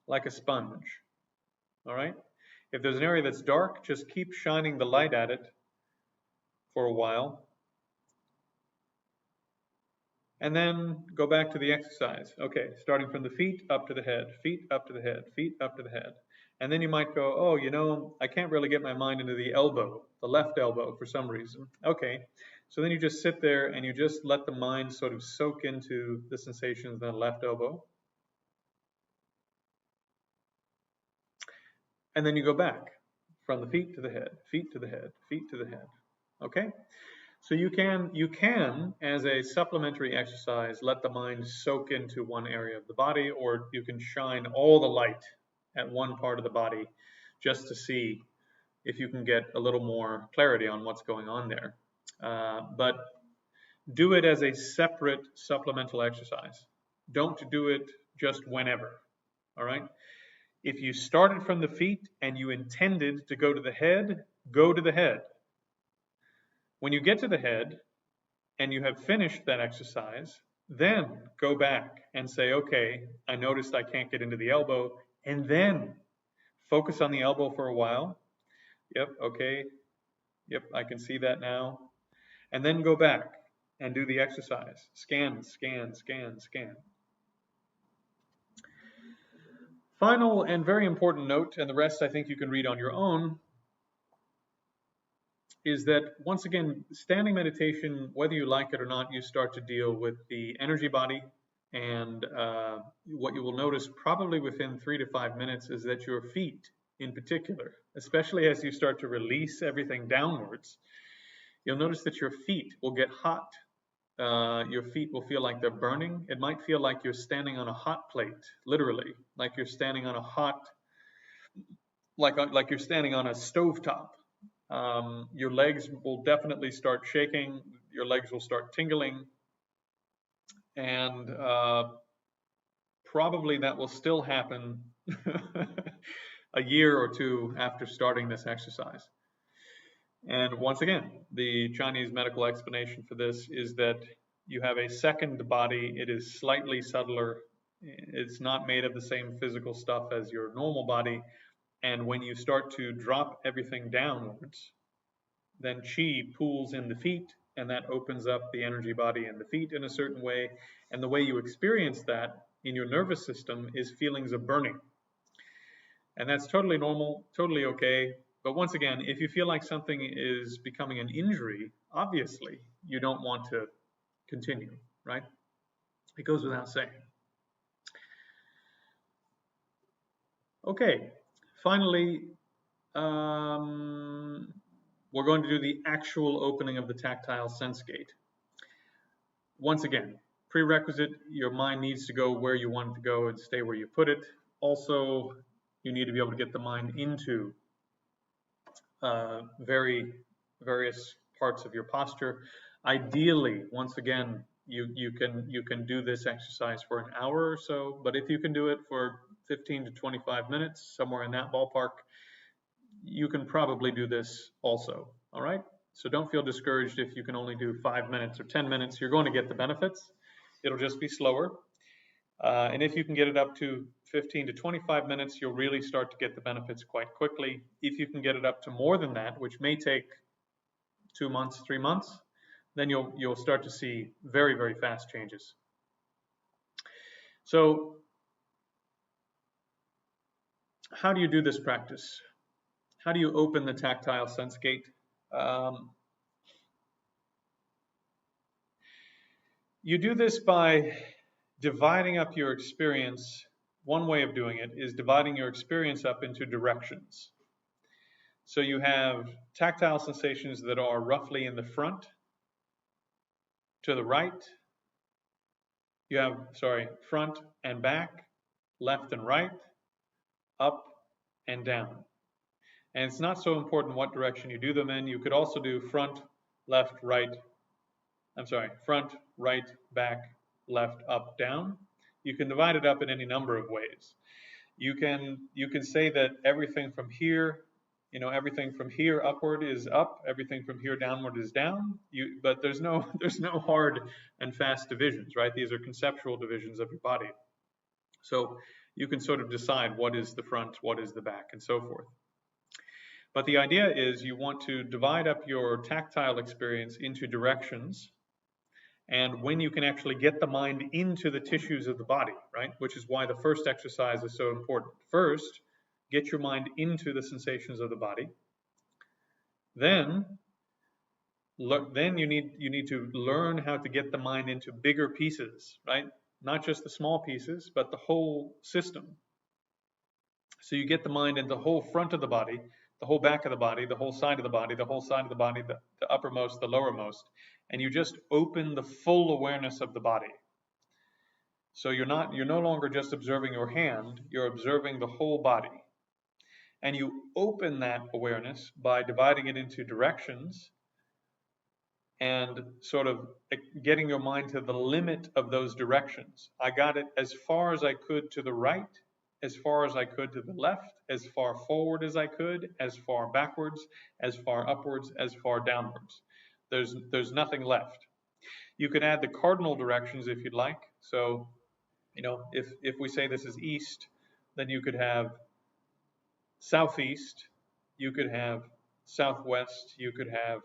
like a sponge. All right? If there's an area that's dark, just keep shining the light at it for a while, and then go back to the exercise. Okay, starting from the feet up to the head, feet up to the head, feet up to the head. And then you might go, oh, you know, I can't really get my mind into the elbow, the left elbow for some reason. Okay, so then you just sit there and you just let the mind sort of soak into the sensations in the left elbow. And then you go back from the feet to the head, feet to the head, feet to the head. Okay? So you can, as a supplementary exercise, let the mind soak into one area of the body, or you can shine all the light at one part of the body just to see if you can get a little more clarity on what's going on there. But do it as a separate supplemental exercise. Don't do it just whenever, all right? If you started from the feet and you intended to go to the head, go to the head. When you get to the head and you have finished that exercise, then go back and say, okay, I noticed I can't get into the elbow, and then focus on the elbow for a while. Yep, okay. Yep, I can see that now. And then go back and do the exercise. Scan, scan, scan, scan. Final and very important note, and the rest I think you can read on your own, is that once again, standing meditation, whether you like it or not, you start to deal with the energy body. And what you will notice probably within 3 to 5 minutes is that your feet in particular, especially as you start to release everything downwards, you'll notice that your feet will get hot. Your feet will feel like they're burning. It might feel like you're standing on a hot plate, literally, like you're standing on a hot, like you're standing on a stovetop. Your legs will definitely start shaking. Your legs will start tingling. And probably that will still happen a year or two after starting this exercise. And once again, the Chinese medical explanation for this is that you have a second body. It is slightly subtler. It's not made of the same physical stuff as your normal body. And when you start to drop everything downwards, then chi pools in the feet, and that opens up the energy body in the feet in a certain way. And the way you experience that in your nervous system is feelings of burning. And that's totally normal, totally okay. But once again, if you feel like something is becoming an injury, obviously you don't want to continue, right? It goes without saying. Okay, finally, we're going to do the actual opening of the tactile sense gate. Once again, prerequisite, your mind needs to go where you want it to go and stay where you put it. Also, you need to be able to get the mind into various parts of your posture. Ideally, once again, you can do this exercise for an hour or so, but if you can do it for 15 to 25 minutes, somewhere in that ballpark, you can probably do this also. All right. So don't feel discouraged if you can only do 5 minutes or 10 minutes. You're going to get the benefits. It'll just be slower. And if you can get it up to 15 to 25 minutes, you'll really start to get the benefits quite quickly. If you can get it up to more than that, which may take 2 months, 3 months, then you'll start to see very, very fast changes. So how do you do this practice? How do you open the tactile sense gate? You do this by dividing up your experience. One way of doing it is dividing your experience up into directions. So you have tactile sensations that are roughly in the front, to the right. You have, front and back, left and right, up and down. And it's not so important what direction you do them in. You could also do front, left, right. Front, right, back, left, up, down. You can divide it up in any number of ways. You can say that everything from here, everything from here upward is up, everything from here downward is down. But there's no hard and fast divisions, right? These are conceptual divisions of your body. So you can sort of decide what is the front, what is the back, and so forth. But the idea is you want to divide up your tactile experience into directions, and when you can actually get the mind into the tissues of the body, right? Which is why the first exercise is so important. First, get your mind into the sensations of the body. Then you need to learn how to get the mind into bigger pieces, right? Not just the small pieces, but the whole system. So you get the mind into the whole front of the body, the whole back of the body, the whole side of the body, the whole side of the body, the uppermost, the lowermost, and you just open the full awareness of the body. So you're no longer just observing your hand, you're observing the whole body. And you open that awareness by dividing it into directions and sort of getting your mind to the limit of those directions. I got it as far as I could to the right, as far as I could to the left, as far forward as I could, as far backwards, as far upwards, as far downwards. There's nothing left. You could add the cardinal directions if you'd like. So, if we say this is east, then you could have southeast, you could have southwest, you could have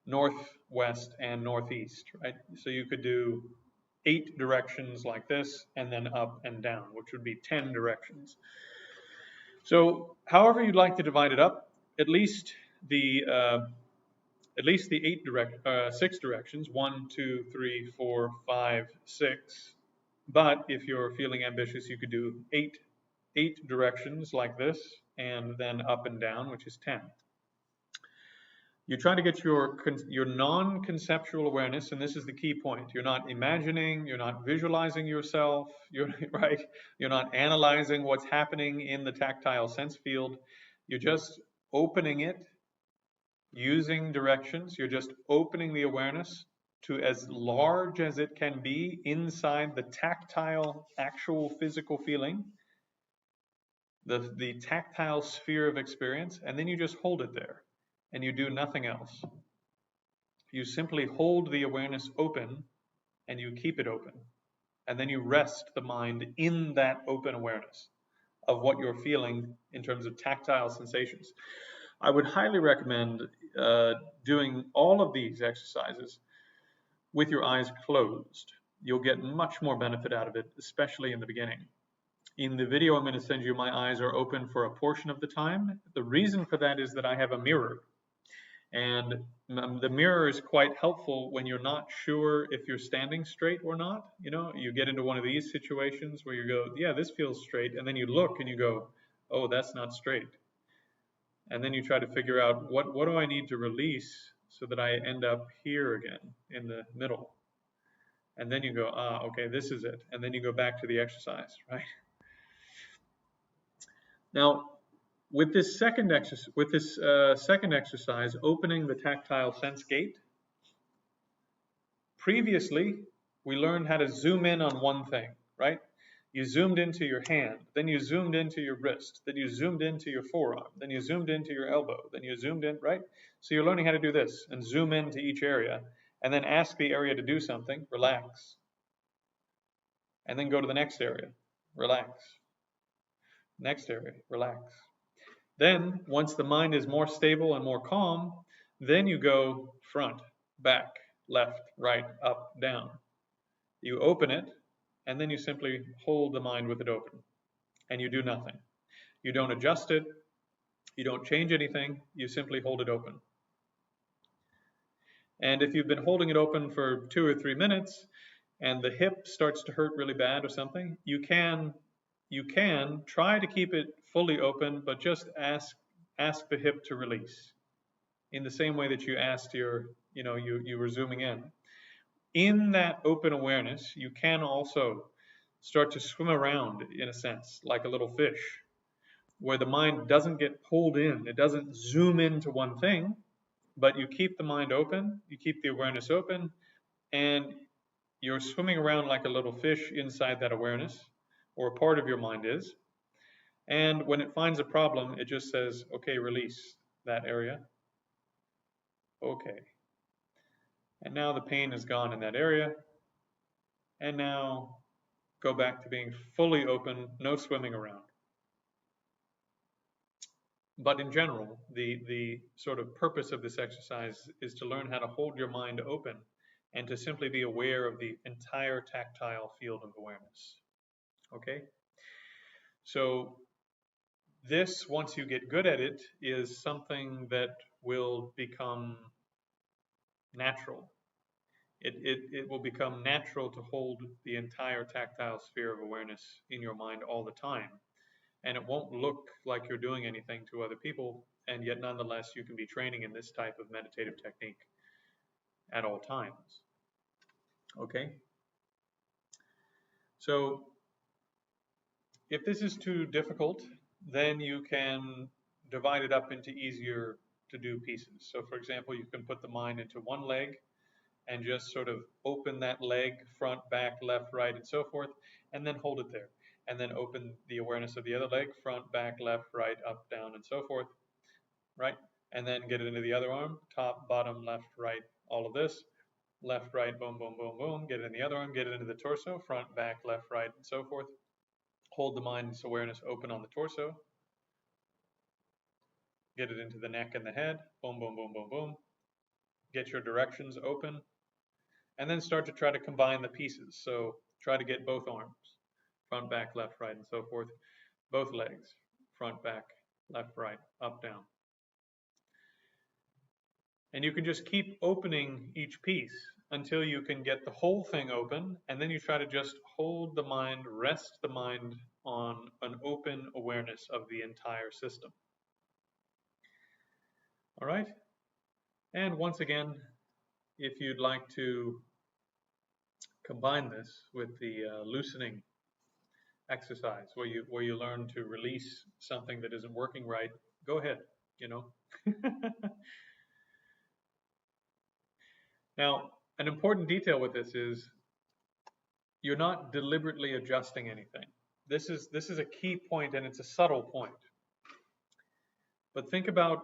northwest and northeast, right? So you could do 8 directions like this, and then up and down, which would be 10 directions. So however you'd like to divide it up, at least the 6 directions, 1, 2, 3, 4, 5, 6. But if you're feeling ambitious, you could do 8 directions like this, and then up and down, which is 10. You try to get your non-conceptual awareness, and this is the key point. You're not imagining, you're not visualizing yourself, you're not analyzing what's happening in the tactile sense field. You're just opening it using directions. You're just opening the awareness to as large as it can be inside the tactile, actual physical feeling, the tactile sphere of experience, and then you just hold it there. And you do nothing else. You simply hold the awareness open and you keep it open. And then you rest the mind in that open awareness of what you're feeling in terms of tactile sensations. I would highly recommend doing all of these exercises with your eyes closed. You'll get much more benefit out of it, especially in the beginning. In the video I'm going to send you, my eyes are open for a portion of the time. The reason for that is that I have a mirror. And the mirror is quite helpful when you're not sure if you're standing straight or not. You know, you get into one of these situations where you go, yeah, this feels straight. And then you look and you go, oh, that's not straight. And then you try to figure out what do I need to release so that I end up here again in the middle. And then you go, ah, okay, this is it. And then you go back to the exercise, right? Now, with this second exercise, opening the tactile sense gate, previously we learned how to zoom in on one thing, right? You zoomed into your hand, then you zoomed into your wrist, then you zoomed into your forearm, then you zoomed into your elbow, then you zoomed in, right? So you're learning how to do this and zoom into each area and then ask the area to do something, relax, and then go to the next area, relax, next area, relax. Then, once the mind is more stable and more calm, then you go front, back, left, right, up, down. You open it, and then you simply hold the mind with it open, and you do nothing. You don't adjust it, you don't change anything, you simply hold it open. And if you've been holding it open for 2 or 3 minutes, and the hip starts to hurt really bad or something, you can try to keep it fully open, but just ask the hip to release in the same way that you asked you were zooming in. In that open awareness, you can also start to swim around, in a sense, like a little fish, where the mind doesn't get pulled in. It doesn't zoom into one thing, but you keep the mind open, you keep the awareness open, and you're swimming around like a little fish inside that awareness, or a part of your mind is. And when it finds a problem, it just says, okay, release that area. Okay. And now the pain is gone in that area. And now go back to being fully open, no swimming around. But in general, the sort of purpose of this exercise is to learn how to hold your mind open and to simply be aware of the entire tactile field of awareness. Okay? So this, once you get good at it, is something that will become natural. It will become natural to hold the entire tactile sphere of awareness in your mind all the time. And it won't look like you're doing anything to other people, and yet nonetheless you can be training in this type of meditative technique at all times. Okay? So if this is too difficult, then you can divide it up into easier to do pieces. So for example, you can put the mind into one leg and just sort of open that leg, front, back, left, right, and so forth, and then hold it there. And then open the awareness of the other leg, front, back, left, right, up, down, and so forth, right? And then get it into the other arm, top, bottom, left, right, all of this. Left, right, boom, boom, boom, boom. Get it in the other arm, get it into the torso, front, back, left, right, and so forth. Hold the mind's awareness open on the torso. Get it into the neck and the head, boom, boom, boom, boom, boom. Get your directions open. And then start to try to combine the pieces. So try to get both arms, front, back, left, right, and so forth. Both legs, front, back, left, right, up, down. And you can just keep opening each piece until you can get the whole thing open, and then you try to just hold the mind, rest the mind on an open awareness of the entire system. All right? And once again, if you'd like to combine this with the loosening exercise where you learn to release something that isn't working right, go ahead, you know. Now, an important detail with this is you're not deliberately adjusting anything. This is a key point, and it's a subtle point. But think about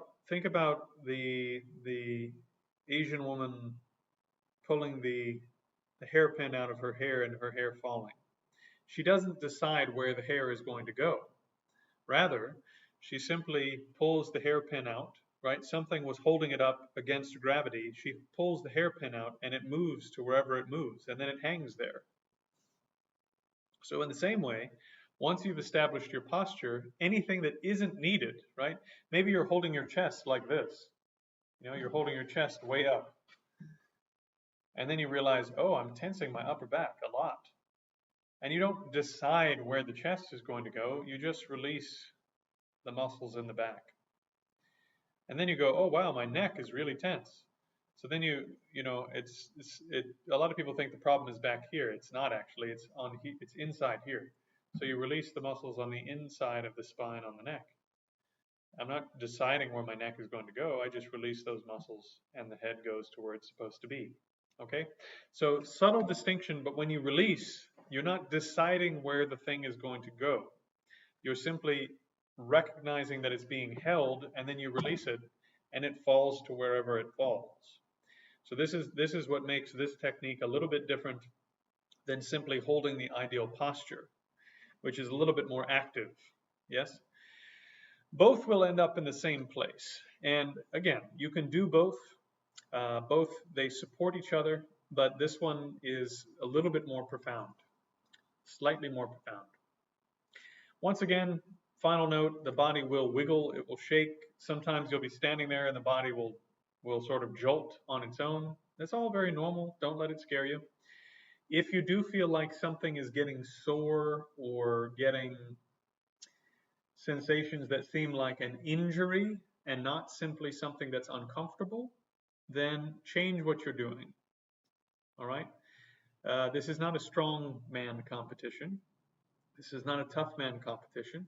the Asian woman pulling the hairpin out of her hair and her hair falling. She doesn't decide where the hair is going to go. Rather, she simply pulls the hairpin out right? Something was holding it up against gravity. She pulls the hairpin out and it moves to wherever it moves, and then it hangs there. So in the same way, once you've established your posture, anything that isn't needed, right? Maybe you're holding your chest like this. You're holding your chest way up. And then you realize, oh, I'm tensing my upper back a lot. And you don't decide where the chest is going to go. You just release the muscles in the back. And then you go, oh, wow, my neck is really tense. So then a lot of people think the problem is back here. It's not actually. It's inside here. So you release the muscles on the inside of the spine on the neck. I'm not deciding where my neck is going to go. I just release those muscles and the head goes to where it's supposed to be. Okay? So subtle distinction, but when you release, you're not deciding where the thing is going to go. You're simply recognizing that it's being held, and then you release it, and it falls to wherever it falls. So this is what makes this technique a little bit different than simply holding the ideal posture, which is a little bit more active. Yes? Both will end up in the same place. And again, you can do both. Both, they support each other, but this one is a little bit more profound, slightly more profound. Once again, final note, the body will wiggle, it will shake. Sometimes you'll be standing there and the body will sort of jolt on its own. That's all very normal. Don't let it scare you. If you do feel like something is getting sore or getting sensations that seem like an injury and not simply something that's uncomfortable, then change what you're doing. All right? This is not a strong man competition. This is not a tough man competition.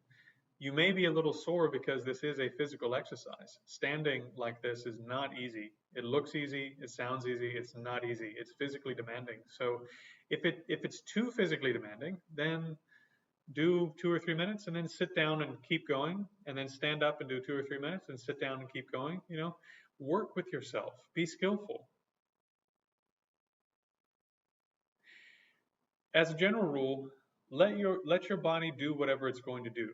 You may be a little sore because this is a physical exercise. Standing like this is not easy. It looks easy, it sounds easy, it's not easy. It's physically demanding. So if it's too physically demanding, then do 2 or 3 minutes and then sit down and keep going, and then stand up and do 2 or 3 minutes and sit down and keep going. Work with yourself. Be skillful. As a general rule, let your body do whatever it's going to do.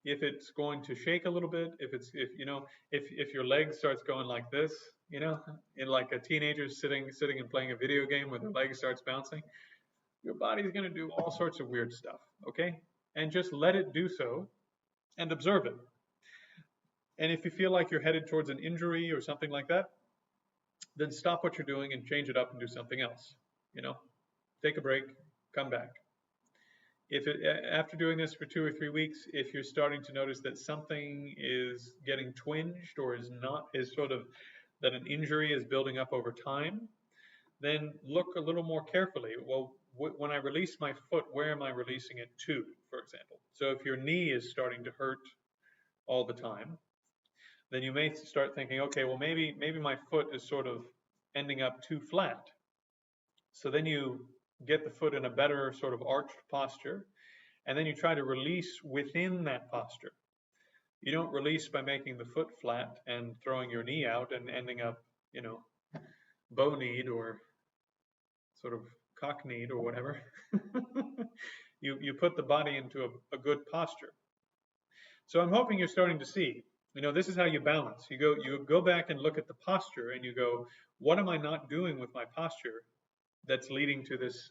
If it's going to shake a little bit, if your leg starts going like this, in like a teenager sitting and playing a video game where their leg starts bouncing, your body's going to do all sorts of weird stuff, okay? And just let it do so and observe it. And if you feel like you're headed towards an injury or something like that, then stop what you're doing and change it up and do something else. Take a break, come back. After doing this for 2 or 3 weeks, if you're starting to notice that something is getting twinged or that an injury is building up over time, then look a little more carefully. Well, when I release my foot, where am I releasing it to, for example? So if your knee is starting to hurt all the time, then you may start thinking, okay, well, maybe my foot is sort of ending up too flat. So then you get the foot in a better sort of arched posture, and then you try to release within that posture. You don't release by making the foot flat and throwing your knee out and ending up, bow-kneed or sort of cock-kneed or whatever. You put the body into a good posture. So I'm hoping you're starting to see, this is how you balance. You go back and look at the posture and you go, what am I not doing with my posture that's leading to this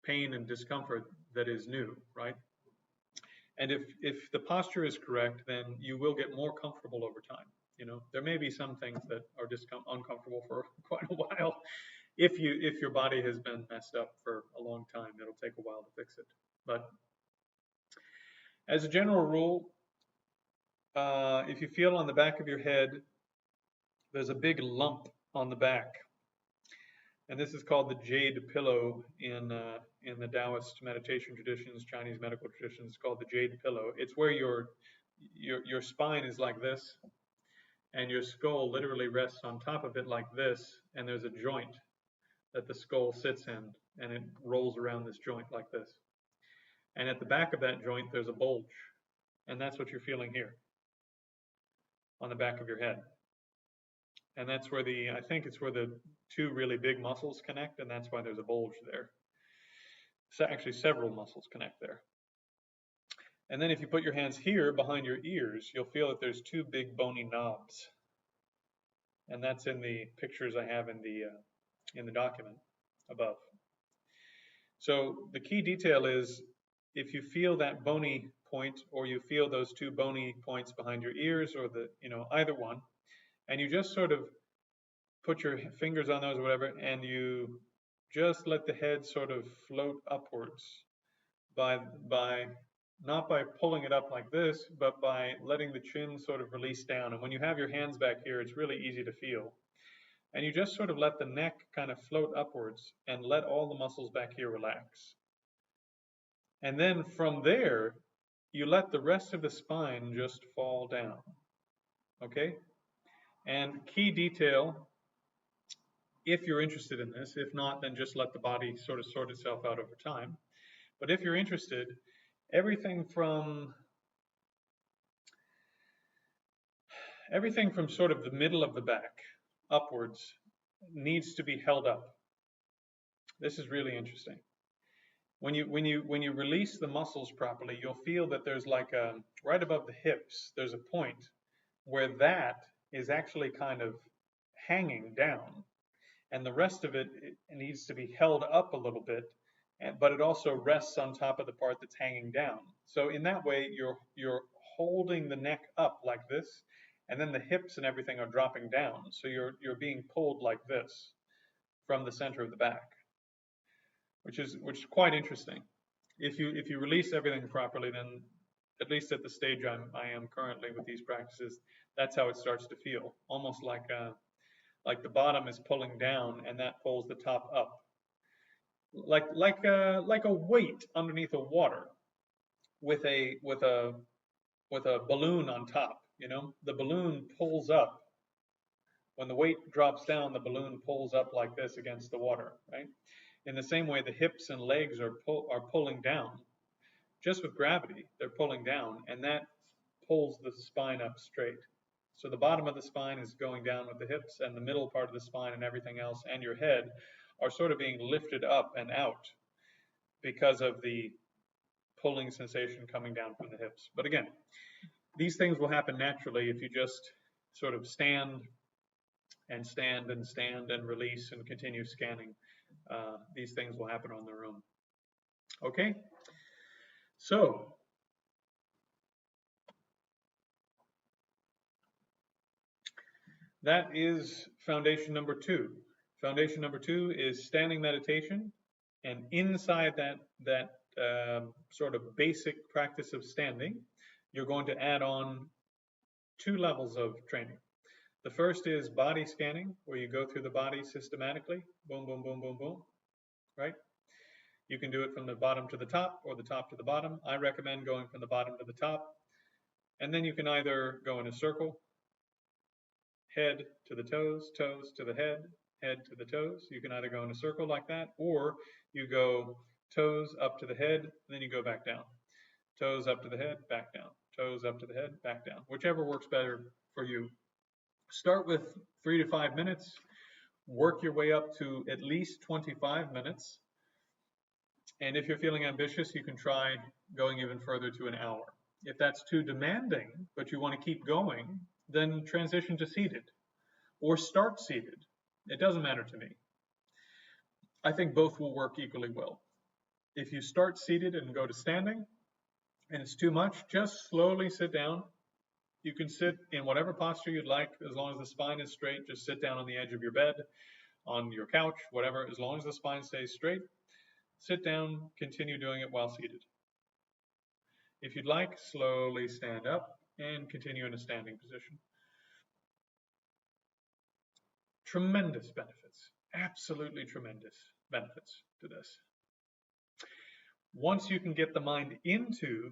pain and discomfort that is new, right? And if the posture is correct, then you will get more comfortable over time. There may be some things that are uncomfortable for quite a while. If your body has been messed up for a long time, it'll take a while to fix it. But as a general rule, if you feel on the back of your head, there's a big lump on the back. And this is called the jade pillow in the Taoist meditation traditions, Chinese medical traditions. It's called the jade pillow. It's where your spine is like this, and your skull literally rests on top of it like this, and there's a joint that the skull sits in, and it rolls around this joint like this. And at the back of that joint, there's a bulge, and that's what you're feeling here on the back of your head. And that's where I think it's where the two really big muscles connect, and that's why there's a bulge there. So actually several muscles connect there. And then if you put your hands here behind your ears, you'll feel that there's two big bony knobs. And that's in the pictures I have in the document above. So the key detail is if you feel that bony point, or you feel those two bony points behind your ears, or either one, and you just sort of put your fingers on those or whatever, and you just let the head sort of float upwards by not by pulling it up like this, but by letting the chin sort of release down. And when you have your hands back here, it's really easy to feel. And you just sort of let the neck kind of float upwards and let all the muscles back here relax. And then from there, you let the rest of the spine just fall down. Okay? And key detail, if you're interested in this, if not, then just let the body sort of sort itself out over time. But if you're interested, everything from sort of the middle of the back upwards needs to be held up. This is really interesting. When you release the muscles properly, you'll feel that there's like right above the hips, there's a point where that is actually kind of hanging down, and the rest of it needs to be held up a little bit, but it also rests on top of the part that's hanging down. So in that way, you're holding the neck up like this, and then the hips and everything are dropping down. So you're being pulled like this from the center of the back, which is quite interesting. If you release everything properly, then at least at the stage I am currently with these practices, that's how it starts to feel, almost like the bottom is pulling down and that pulls the top up, like a weight underneath the water with a balloon on top. The balloon pulls up. When the weight drops down, the balloon pulls up like this against the water, right? In the same way, the hips and legs are pulling down. Just with gravity, they're pulling down, and that pulls the spine up straight. So the bottom of the spine is going down with the hips, and the middle part of the spine and everything else and your head are sort of being lifted up and out because of the pulling sensation coming down from the hips. But again, these things will happen naturally if you just sort of stand and stand and stand and release and continue scanning. These things will happen on their own. Okay? So, that is foundation number 2. Foundation number 2 is standing meditation, and inside that sort of basic practice of standing, you're going to add on 2 levels of training. The first is body scanning, where you go through the body systematically, boom, boom, boom, boom, boom, right? You can do it from the bottom to the top or the top to the bottom. I recommend going from the bottom to the top, and then you can either go in a circle, head to the toes, toes to the head, head to the toes. You can either go in a circle like that, or you go toes up to the head, then you go back down. Toes up to the head, back down. Toes up to the head, back down. Whichever works better for you. Start with 3 to 5 minutes. Work your way up to at least 25 minutes. And if you're feeling ambitious, you can try going even further to an hour. If that's too demanding, but you want to keep going, then transition to seated or start seated. It doesn't matter to me. I think both will work equally well. If you start seated and go to standing and it's too much, just slowly sit down. You can sit in whatever posture you'd like, as long as the spine is straight. Just sit down on the edge of your bed, on your couch, whatever, as long as the spine stays straight. Sit down, continue doing it while seated. If you'd like, slowly stand up and continue in a standing position. Tremendous benefits, absolutely tremendous benefits to this. Once you can get the mind into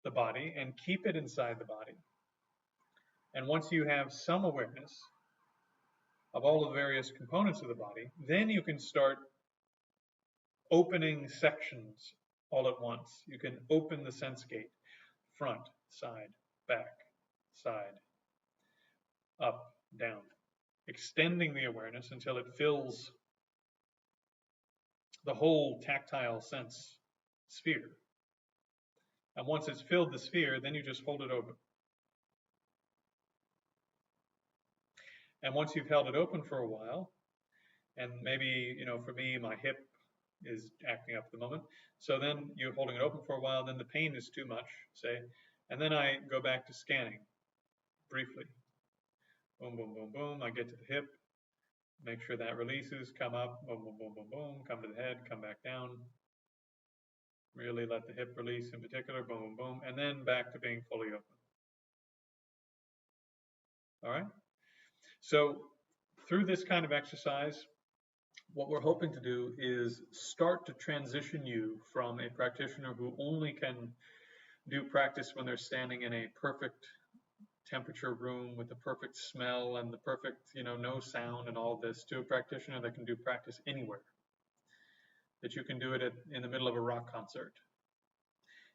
the body and keep it inside the body, and once you have some awareness of all the various components of the body, then you can start opening sections all at once. You can open the sense gate, front, side, back, side, up, down, extending the awareness until it fills the whole tactile sense sphere. And once it's filled the sphere, then you just hold it open. And once you've held it open for a while, and maybe, for me, my hip is acting up at the moment. So then you're holding it open for a while, then the pain is too much, say, and then I go back to scanning briefly. Boom, boom, boom, boom. I get to the hip, make sure that releases, come up, boom, boom, boom, boom, boom, come to the head, come back down. Really let the hip release in particular, boom, boom, boom, and then back to being fully open. All right? So through this kind of exercise, what we're hoping to do is start to transition you from a practitioner who only can do practice when they're standing in a perfect temperature room with the perfect smell and the perfect, no sound and all this, to a practitioner that can do practice anywhere, that you can do it in the middle of a rock concert.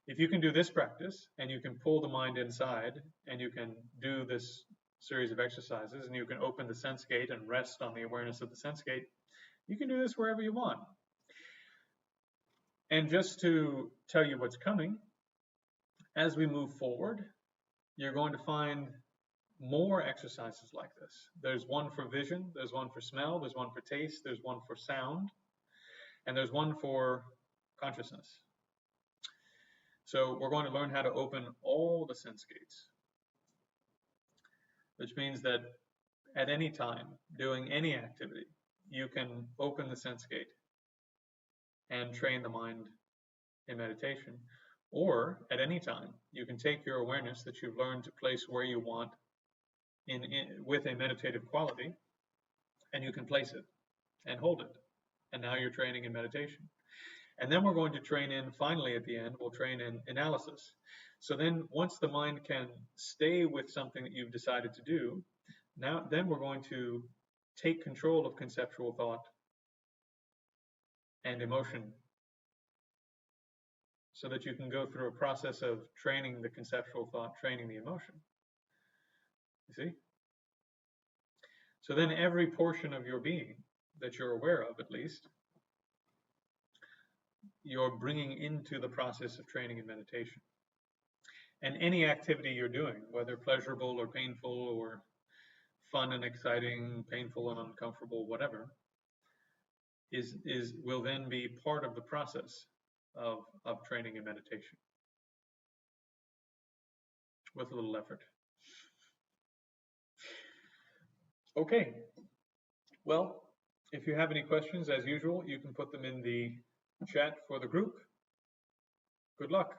If you can do this practice and you can pull the mind inside and you can do this series of exercises and you can open the sense gate and rest on the awareness of the sense gate, you can do this wherever you want. And just to tell you what's coming, as we move forward, you're going to find more exercises like this. There's one for vision, there's one for smell, there's one for taste, there's one for sound, and there's one for consciousness. So we're going to learn how to open all the sense gates, which means that at any time, doing any activity, you can open the sense gate and train the mind in meditation. Or at any time, you can take your awareness that you've learned to place where you want with a meditative quality, and you can place it and hold it. And now you're training in meditation. And then we're going to train in, finally at the end, we'll train in analysis. So then once the mind can stay with something that you've decided to do, then we're going to take control of conceptual thought and emotion so that you can go through a process of training the conceptual thought, training the emotion. You see? So then every portion of your being that you're aware of, at least, you're bringing into the process of training in meditation. And any activity you're doing, whether pleasurable or painful or fun and exciting, painful and uncomfortable, whatever, will then be part of the process of training in meditation with a little effort. Okay. Well, if you have any questions, as usual, you can put them in the chat for the group. Good luck.